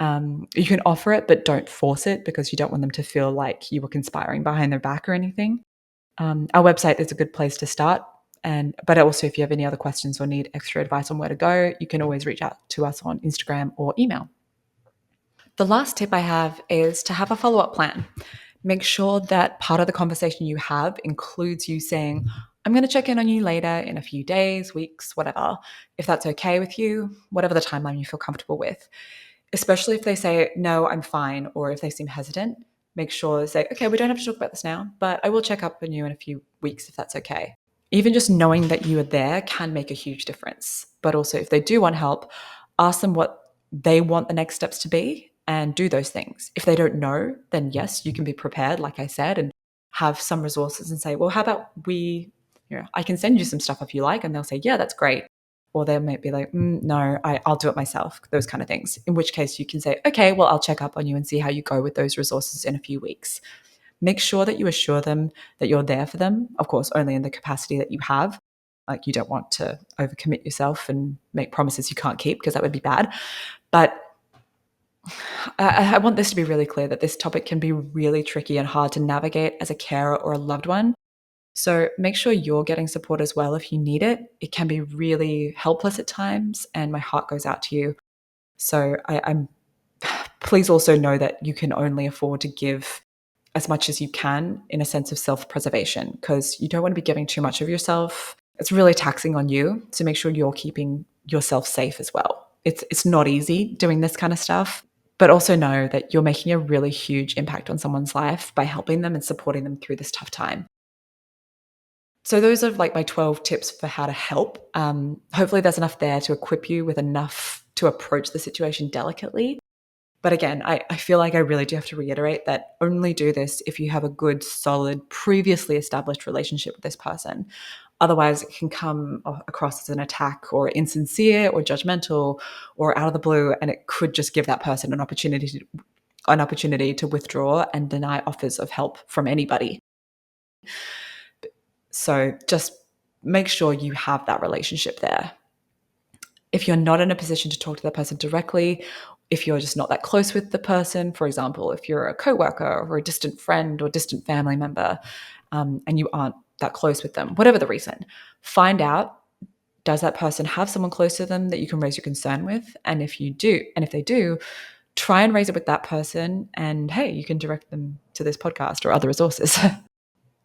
Speaker 1: You can offer it, but don't force it because you don't want them to feel like you were conspiring behind their back or anything. Our website is a good place to start. But also, if you have any other questions or need extra advice on where to go, you can always reach out to us on Instagram or email. The last tip I have is to have a follow-up plan. Make sure that part of the conversation you have includes you saying, I'm going to check in on you later in a few days, weeks, whatever, if that's okay with you, whatever the timeline you feel comfortable with. Especially if they say, no, I'm fine, or if they seem hesitant, make sure to say, okay, we don't have to talk about this now, but I will check up on you in a few weeks if that's okay. Even just knowing that you are there can make a huge difference. But also, if they do want help, ask them what they want the next steps to be and do those things. If they don't know, then yes, you can be prepared, like I said, and have some resources and say, well, how about I can send you some stuff if you like. And they'll say, yeah, that's great. Or they might be like, no, I'll do it myself, those kind of things. In which case you can say, okay, well, I'll check up on you and see how you go with those resources in a few weeks. Make sure that you assure them that you're there for them, of course, only in the capacity that you have. Like, you don't want to overcommit yourself and make promises you can't keep because that would be bad. But I want this to be really clear that this topic can be really tricky and hard to navigate as a carer or a loved one. So make sure you're getting support as well if you need it. It can be really helpless at times, and my heart goes out to you. So I'm please also know that you can only afford to give as much as you can in a sense of self-preservation, because you don't want to be giving too much of yourself. It's really taxing on you. So make sure you're keeping yourself safe as well. It's not easy doing this kind of stuff, but also know that you're making a really huge impact on someone's life by helping them and supporting them through this tough time. So those are like my 12 tips for how to help. Hopefully there's enough there to equip you with enough to approach the situation delicately. But again, I feel like I really do have to reiterate that only do this if you have a good, solid, previously established relationship with this person. Otherwise, it can come across as an attack or insincere or judgmental or out of the blue, and it could just give that person an opportunity to withdraw and deny offers of help from anybody. So just make sure you have that relationship there. If you're not in a position to talk to that person directly, if you're just not that close with the person, for example, if you're a coworker or a distant friend or distant family member, and you aren't that close with them, whatever the reason, find out, does that person have someone close to them that you can raise your concern with? And if they do, try and raise it with that person, and hey, you can direct them to this podcast or other resources.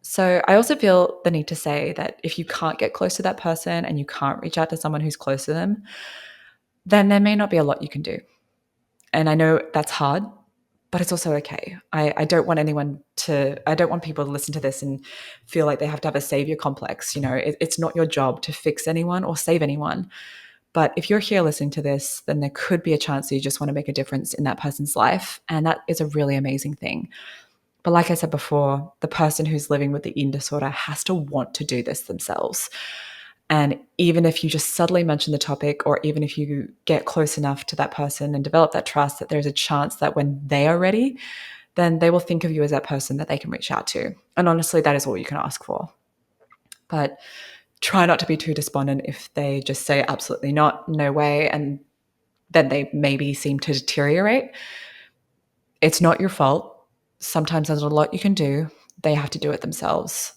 Speaker 1: So I also feel the need to say that if you can't get close to that person and you can't reach out to someone who's close to them, then there may not be a lot you can do. And I know that's hard, but it's also okay. I don't want people to listen to this and feel like they have to have a savior complex. It's not your job to fix anyone or save anyone, But if you're here listening to this, then there could be a chance that you just want to make a difference in that person's life. And that is a really amazing thing. But like I said before, the person who's living with the eating disorder has to want to do this themselves. And even if you just subtly mention the topic, or even if you get close enough to that person and develop that trust, that there's a chance that when they are ready, then they will think of you as that person that they can reach out to. And honestly, that is all you can ask for. But try not to be too despondent if they just say absolutely not, no way, and then they maybe seem to deteriorate. It's not your fault. Sometimes there's a lot you can do. They have to do it themselves.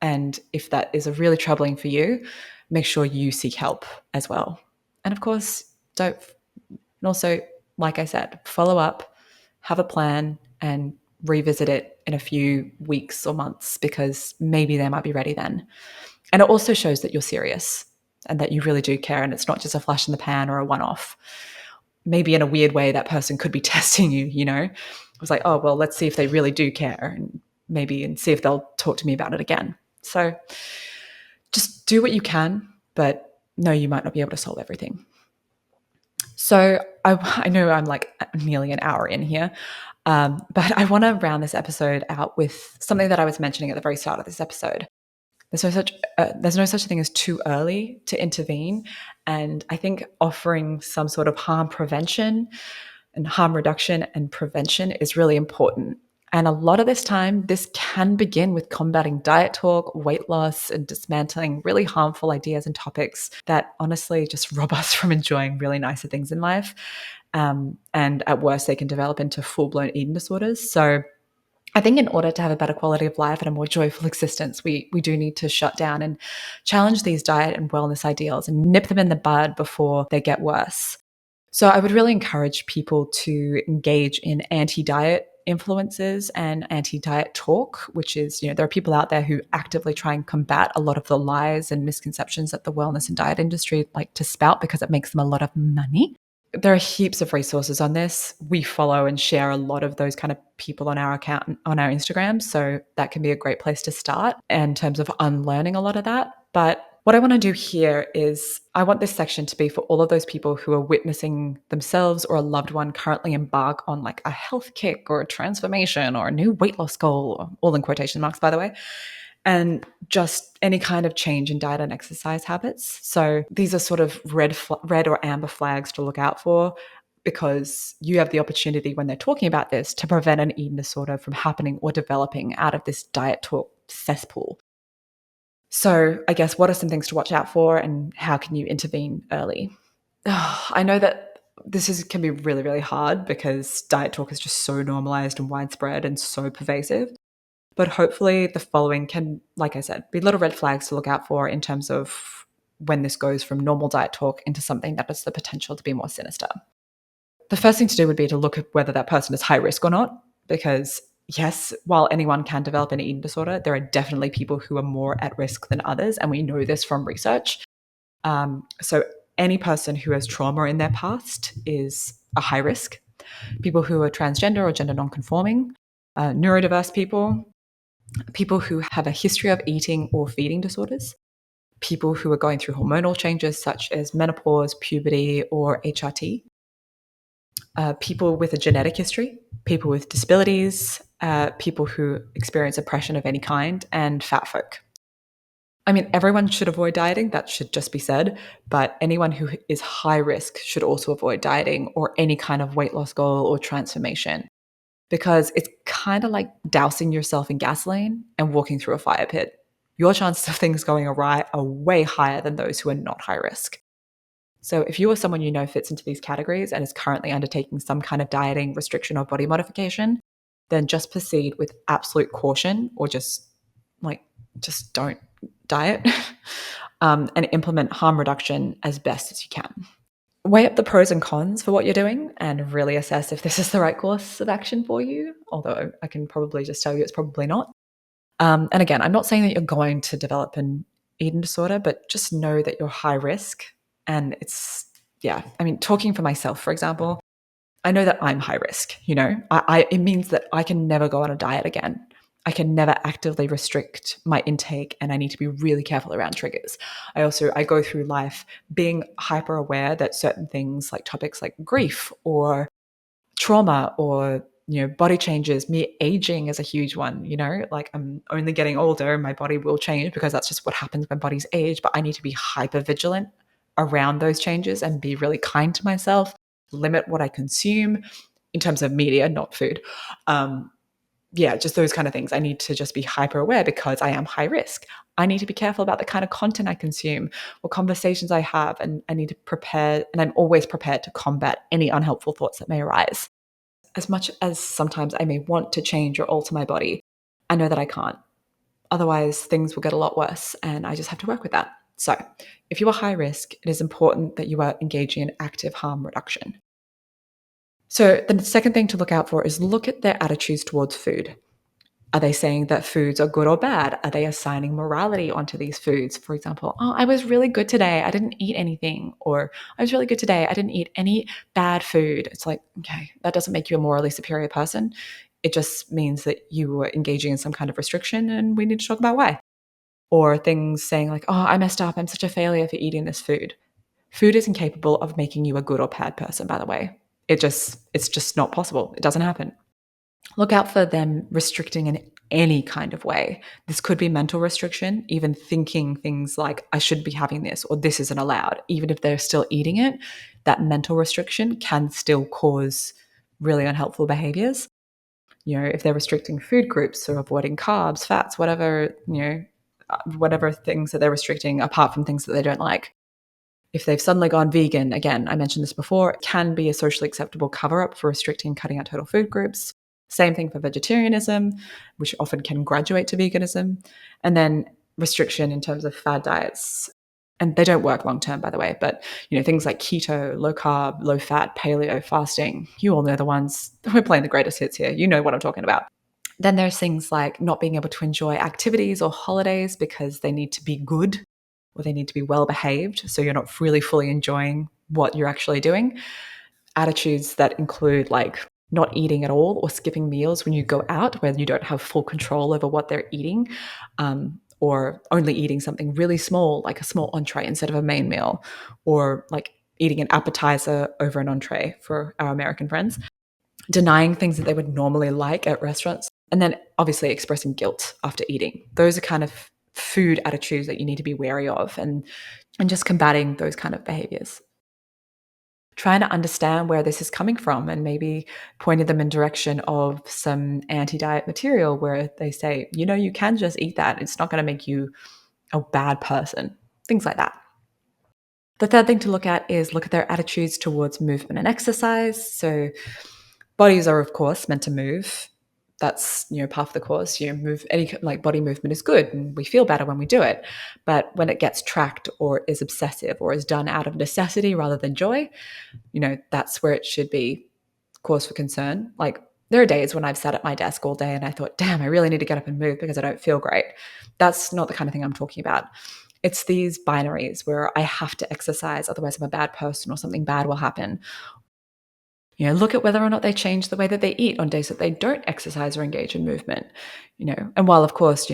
Speaker 1: And if that is really troubling for you, make sure you seek help as well. And of course, don't, and also, like I said, follow up, have a plan, and revisit it in a few weeks or months, because maybe they might be ready then. And it also shows that you're serious and that you really do care, and it's not just a flash in the pan or a one-off. Maybe in a weird way, that person could be testing you, It was like, oh, well, let's see if they really do care, and see if they'll talk to me about it again. So just do what you can, but no, you might not be able to solve everything. So I know I'm like nearly an hour in here, but I want to round this episode out with something that I was mentioning at the very start of this episode. There's no such thing as too early to intervene, and I think offering some sort of harm prevention and harm reduction and prevention is really important. And a lot of this time, this can begin with combating diet talk, weight loss, and dismantling really harmful ideas and topics that honestly just rob us from enjoying really nicer things in life. And at worst, they can develop into full-blown eating disorders. So I think in order to have a better quality of life and a more joyful existence, we do need to shut down and challenge these diet and wellness ideals and nip them in the bud before they get worse. So I would really encourage people to engage in anti-diet influences and anti-diet talk, which is, there are people out there who actively try and combat a lot of the lies and misconceptions that the wellness and diet industry like to spout because it makes them a lot of money. There are heaps of resources on this. We follow and share a lot of those kind of people on our account, on our Instagram. So that can be a great place to start in terms of unlearning a lot of that. But what I want to do here is I want this section to be for all of those people who are witnessing themselves or a loved one currently embark on like a health kick or a transformation or a new weight loss goal, all in quotation marks, by the way, and just any kind of change in diet and exercise habits. So these are sort of red or amber flags to look out for, because you have the opportunity when they're talking about this to prevent an eating disorder from happening or developing out of this diet talk cesspool. So I guess what are some things to watch out for, and how can you intervene early? I know that can be really, really hard because diet talk is just so normalized and widespread and so pervasive. But hopefully the following can, like I said, be little red flags to look out for in terms of when this goes from normal diet talk into something that has the potential to be more sinister. The first thing to do would be to look at whether that person is high risk or not, because yes, while anyone can develop an eating disorder, there are definitely people who are more at risk than others, and we know this from research. So any person who has trauma in their past is a high risk. People who are transgender or gender nonconforming, neurodiverse people who have a history of eating or feeding disorders, people who are going through hormonal changes such as menopause, puberty, or HRT, people with a genetic history, people with disabilities, people who experience oppression of any kind, and fat folk. I mean, everyone should avoid dieting, that should just be said, but anyone who is high risk should also avoid dieting or any kind of weight loss goal or transformation, because it's kind of like dousing yourself in gasoline and walking through a fire pit. Your chances of things going awry are way higher than those who are not high risk. So if you or someone you know fits into these categories and is currently undertaking some kind of dieting, restriction, or body modification, then just proceed with absolute caution, or just don't diet, and implement harm reduction as best as you can. Weigh up the pros and cons for what you're doing and really assess if this is the right course of action for you, although I can probably just tell you it's probably not. And again, I'm not saying that you're going to develop an eating disorder, but just know that you're high risk. And talking for myself, for example, I know that I'm high risk, it means that I can never go on a diet again. I can never actively restrict my intake, and I need to be really careful around triggers. I go through life being hyper aware that certain things, like topics like grief or trauma or body changes, me aging is a huge one. Like, I'm only getting older and my body will change because that's just what happens when bodies age, but I need to be hyper vigilant around those changes and be really kind to myself, limit what I consume in terms of media, not food. Yeah, just those kind of things. I need to just be hyper aware because I am high risk. I need to be careful about the kind of content I consume or conversations I have, and I need to prepare, and I'm always prepared to combat any unhelpful thoughts that may arise. As much as sometimes I may want to change or alter my body, I know that I can't. Otherwise, things will get a lot worse, and I just have to work with that. So, if you are high risk, it is important that you are engaging in active harm reduction. So, the second thing to look out for is look at their attitudes towards food. Are they saying that foods are good or bad? Are they assigning morality onto these foods? For example, oh, I was really good today. I didn't eat anything. Or I was really good today. I didn't eat any bad food. It's like, okay, that doesn't make you a morally superior person. It just means that you were engaging in some kind of restriction, and we need to talk about why. Or things saying like, oh, I messed up. I'm such a failure for eating this food. Food is incapable of making you a good or bad person, by the way. It's just not possible. It doesn't happen. Look out for them restricting in any kind of way. This could be mental restriction, even thinking things like, I should be having this or this isn't allowed. Even if they're still eating it, that mental restriction can still cause really unhelpful behaviors. If they're restricting food groups or avoiding carbs, fats, whatever things that they're restricting apart from things that they don't like. If they've suddenly gone vegan, again, I mentioned this before, it can be a socially acceptable cover up for restricting cutting out total food groups. Same thing for vegetarianism, which often can graduate to veganism. And then restriction in terms of fad diets. And they don't work long term, by the way, but things like keto, low carb, low fat, paleo, fasting, you all know the ones. We're playing the greatest hits here. You know what I'm talking about. Then there's things like not being able to enjoy activities or holidays because they need to be good or they need to be well behaved. So you're not really fully enjoying what you're actually doing. Attitudes that include like not eating at all or skipping meals when you go out where you don't have full control over what they're eating, or only eating something really small, like a small entree instead of a main meal, or like eating an appetizer over an entree for our American friends, denying things that they would normally like at restaurants, and then obviously expressing guilt after eating. Those are kind of food attitudes that you need to be wary of, and just combating those kind of behaviors. Trying to understand where this is coming from and maybe pointing them in direction of some anti-diet material where they say, you can just eat that. It's not going to make you a bad person. Things like that. The third thing to look at is look at their attitudes towards movement and exercise. So bodies are, of course, meant to move. That's part of the course. Move, any like body movement is good, and we feel better when we do it. But when it gets tracked or is obsessive or is done out of necessity rather than joy, that's where it should be cause for concern. Like, there are days when I've sat at my desk all day and I thought, damn, I really need to get up and move because I don't feel great. That's not the kind of thing I'm talking about. It's these binaries where I have to exercise, otherwise I'm a bad person or something bad will happen. Look at whether or not they change the way that they eat on days that they don't exercise or engage in movement. And while of course,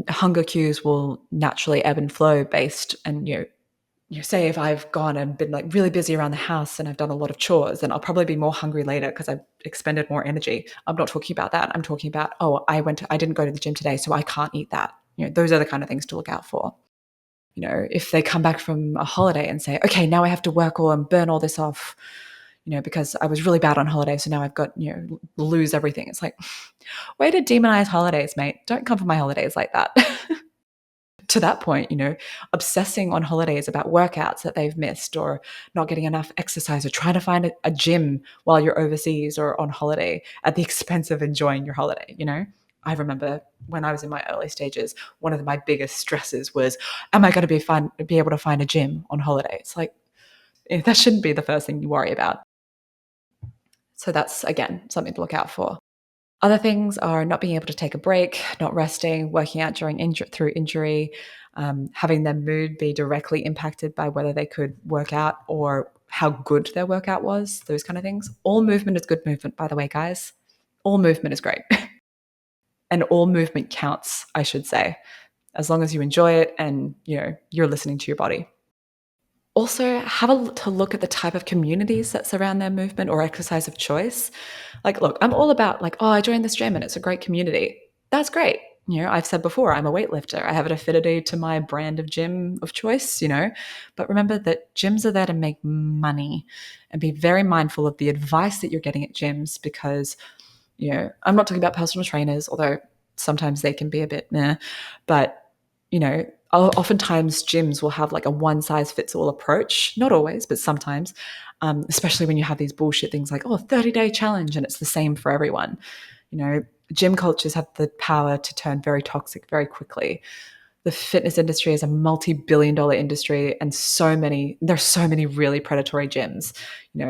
Speaker 1: hunger cues will naturally ebb and flow based, and say if I've gone and been like really busy around the house and I've done a lot of chores, then I'll probably be more hungry later because I've expended more energy. I'm not talking about that. I'm talking about, oh, I didn't go to the gym today, so I can't eat that. Those are the kind of things to look out for. If they come back from a holiday and say, okay, now I have to work all and burn all this off, because I was really bad on holiday, so now I've got, lose everything. It's like, way to demonize holidays, mate. Don't come for my holidays like that. To that point, obsessing on holidays about workouts that they've missed or not getting enough exercise or trying to find a gym while you're overseas or on holiday at the expense of enjoying your holiday. I remember when I was in my early stages, one of my biggest stresses was, am I going to be able to find a gym on holiday? It's like, that shouldn't be the first thing you worry about. So that's, again, something to look out for. Other things are not being able to take a break, not resting, working out through injury, having their mood be directly impacted by whether they could work out or how good their workout was, those kind of things. All movement is good movement, by the way, guys. All movement is great. And all movement counts, I should say, as long as you enjoy it and, you're listening to your body. Also, have to look at the type of communities that surround their movement or exercise of choice. Like, look, I'm all about like, oh, I joined this gym and it's a great community. That's great. I've said before, I'm a weightlifter. I have an affinity to my brand of gym of choice, but remember that gyms are there to make money, and be very mindful of the advice that you're getting at gyms, because, I'm not talking about personal trainers, although sometimes they can be a bit meh, but, oftentimes gyms will have like a one size fits all approach. Not always, but sometimes, especially when you have these bullshit things like, 30-day challenge, and it's the same for everyone. Gym cultures have the power to turn very toxic very quickly. The fitness industry is a multi-billion-dollar industry, and there's so many really predatory gyms,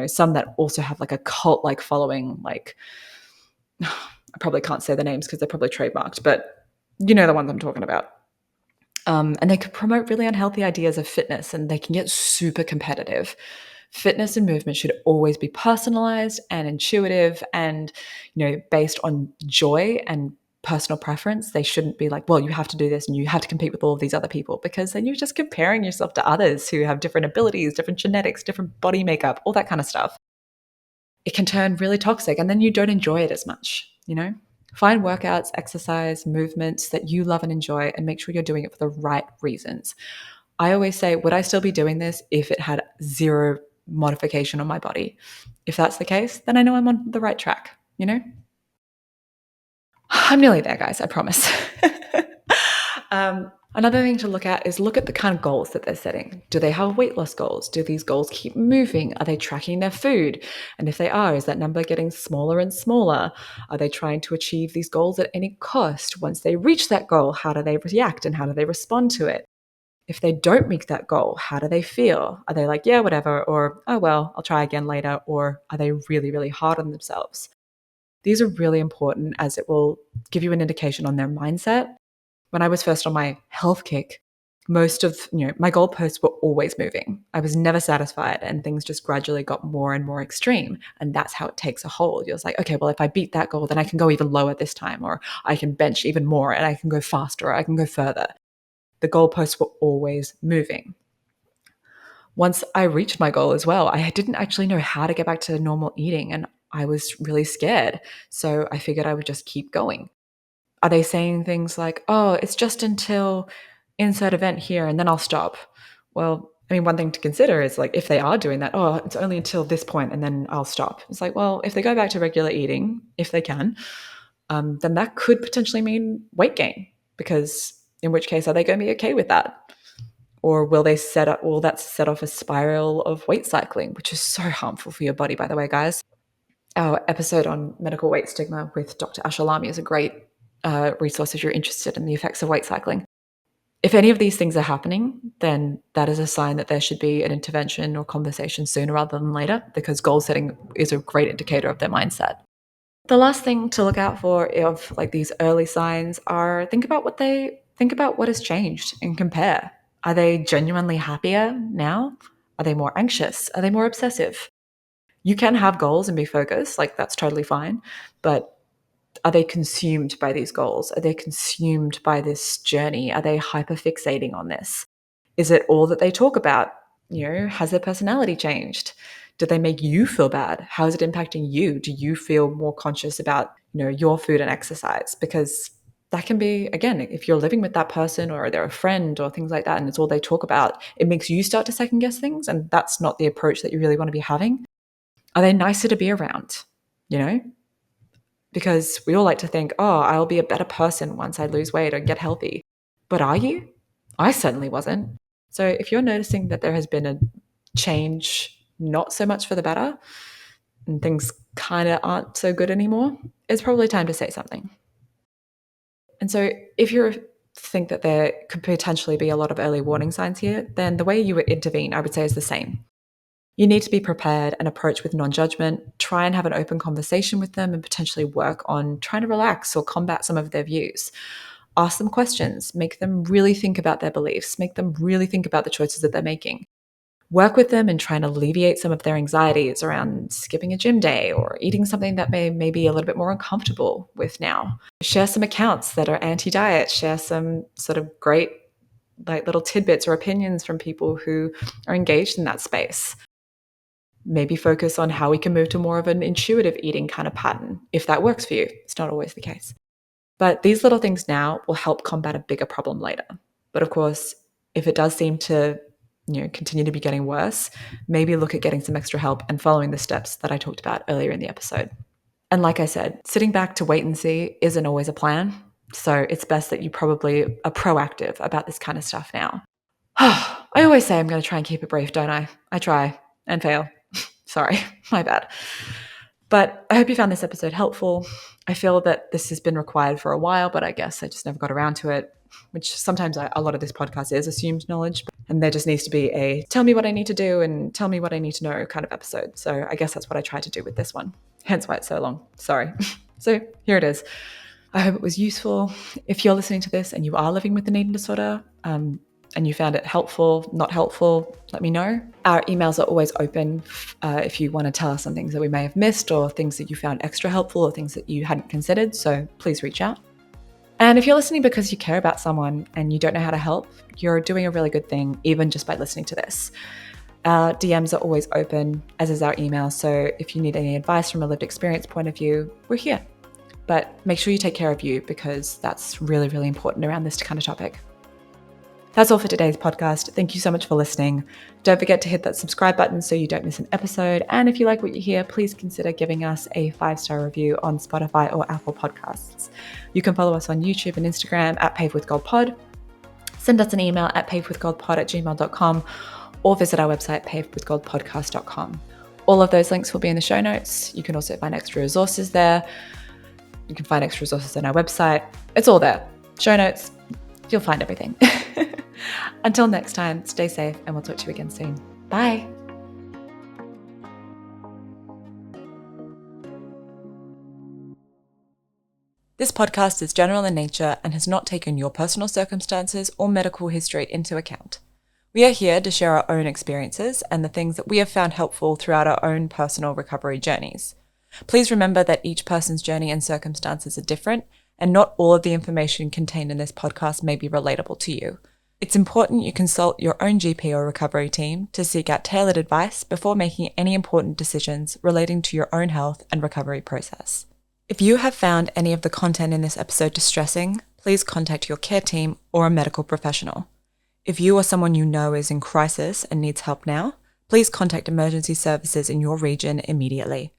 Speaker 1: some that also have like a cult-like following. Like, I probably can't say the names because they're probably trademarked, but you know the ones I'm talking about. And they can promote really unhealthy ideas of fitness, and they can get super competitive. Fitness and movement should always be personalized and intuitive and, based on joy and personal preference. They shouldn't be like, well, you have to do this and you have to compete with all of these other people, because then you're just comparing yourself to others who have different abilities, different genetics, different body makeup, all that kind of stuff. It can turn really toxic, and then you don't enjoy it as much. Find workouts, exercise, movements that you love and enjoy, and make sure you're doing it for the right reasons. I always say, would I still be doing this if it had zero modification on my body? If that's the case, then I know I'm on the right track. I'm nearly there, guys, I promise. Another thing to look at is look at the kind of goals that they're setting. Do they have weight loss goals? Do these goals keep moving? Are they tracking their food? And if they are, is that number getting smaller and smaller? Are they trying to achieve these goals at any cost? Once they reach that goal, how do they react and how do they respond to it? If they don't meet that goal, how do they feel? Are they like, yeah, whatever, or, oh, well, I'll try again later? Or are they really, really hard on themselves? These are really important, as it will give you an indication on their mindset. When I was first on my health kick, most of my goalposts were always moving. I was never satisfied, and things just gradually got more and more extreme. And that's how it takes a hold. You're just like, okay, well, if I beat that goal, then I can go even lower this time, or I can bench even more, and I can go faster, or I can go further. The goalposts were always moving. Once I reached my goal as well, I didn't actually know how to get back to normal eating, and I was really scared. So I figured I would just keep going. Are they saying things like, oh, it's just until insert event here and then I'll stop? Well, I mean, one thing to consider is like, if they are doing that, oh, it's only until this point and then I'll stop. It's like, well, if they go back to regular eating, if they can, then that could potentially mean weight gain, because in which case, are they going to be okay with that? Or will that set off a spiral of weight cycling, which is so harmful for your body, by the way, guys. Our episode on medical weight stigma with Dr. Ashalami is a great resource if you're interested in the effects of weight cycling. If any of these things are happening, then that is a sign that there should be an intervention or conversation sooner rather than later, because goal setting is a great indicator of their mindset. The last thing to look out for of like these early signs are think about what has changed and compare. Are they genuinely happier now? Are they more anxious? Are they more obsessive? You can have goals and be focused, like that's totally fine, but are they consumed by these goals? Are they consumed by this journey? Are they hyperfixating on this? Is it all that they talk about? Has their personality changed? Do they make you feel bad? How is it impacting you? Do you feel more conscious about, your food and exercise? Because that can be, again, if you're living with that person or they're a friend or things like that, and it's all they talk about, it makes you start to second guess things. And that's not the approach that you really want to be having. Are they nicer to be around? You know, because we all like to think, oh, I'll be a better person once I lose weight or get healthy. But are you? I certainly wasn't. So if you're noticing that there has been a change, not so much for the better, and things kind of aren't so good anymore, it's probably time to say something. And so if you think that there could potentially be a lot of early warning signs here, then the way you would intervene, I would say, is the same. You need to be prepared and approach with non-judgment. Try and have an open conversation with them and potentially work on trying to relax or combat some of their views. Ask them questions. Make them really think about their beliefs. Make them really think about the choices that they're making. Work with them and try and alleviate some of their anxieties around skipping a gym day or eating something that may be a little bit more uncomfortable with now. Share some accounts that are anti-diet. Share some sort of great little tidbits or opinions from people who are engaged in that space. Maybe focus on how we can move to more of an intuitive eating kind of pattern, if that works for you. It's not always the case. But these little things now will help combat a bigger problem later. But of course, if it does seem to continue to be getting worse, maybe look at getting some extra help and following the steps that I talked about earlier in the episode. And like I said, sitting back to wait and see isn't always a plan. So it's best that you probably are proactive about this kind of stuff now. I always say I'm going to try and keep it brief, don't I? I try and fail. Sorry, my bad. But I hope you found this episode helpful. I feel that this has been required for a while, but I guess I just never got around to it, which sometimes a lot of this podcast is assumed knowledge. And there just needs to be a tell me what I need to do and tell me what I need to know kind of episode. So I guess that's what I tried to do with this one. Hence why it's so long. Sorry. So here it is. I hope it was useful. If you're listening to this and you are living with an eating disorder, and you found it helpful, not helpful, let me know. Our emails are always open if you want to tell us some things that we may have missed or things that you found extra helpful or things that you hadn't considered. So please reach out. And if you're listening because you care about someone and you don't know how to help, you're doing a really good thing, even just by listening to this. Our DMs are always open, as is our email. So if you need any advice from a lived experience point of view, we're here. But make sure you take care of you because that's really, really important around this kind of topic. That's all for today's podcast. Thank you so much for listening. Don't forget to hit that subscribe button so you don't miss an episode. And if you like what you hear, please consider giving us a 5-star review on Spotify or Apple Podcasts. You can follow us on YouTube and Instagram at PavedWithGoldPod. Send us an email at pavedwithgoldpod@gmail.com or visit our website, pavedwithgoldpodcast.com. All of those links will be in the show notes. You can also find extra resources there. You can find extra resources on our website. It's all there. Show notes. You'll find everything. Until next time, stay safe and we'll talk to you again soon. Bye. This podcast is general in nature and has not taken your personal circumstances or medical history into account. We are here to share our own experiences and the things that we have found helpful throughout our own personal recovery journeys. Please remember that each person's journey and circumstances are different, and not all of the information contained in this podcast may be relatable to you. It's important you consult your own GP or recovery team to seek out tailored advice before making any important decisions relating to your own health and recovery process. If you have found any of the content in this episode distressing, please contact your care team or a medical professional. If you or someone you know is in crisis and needs help now, please contact emergency services in your region immediately.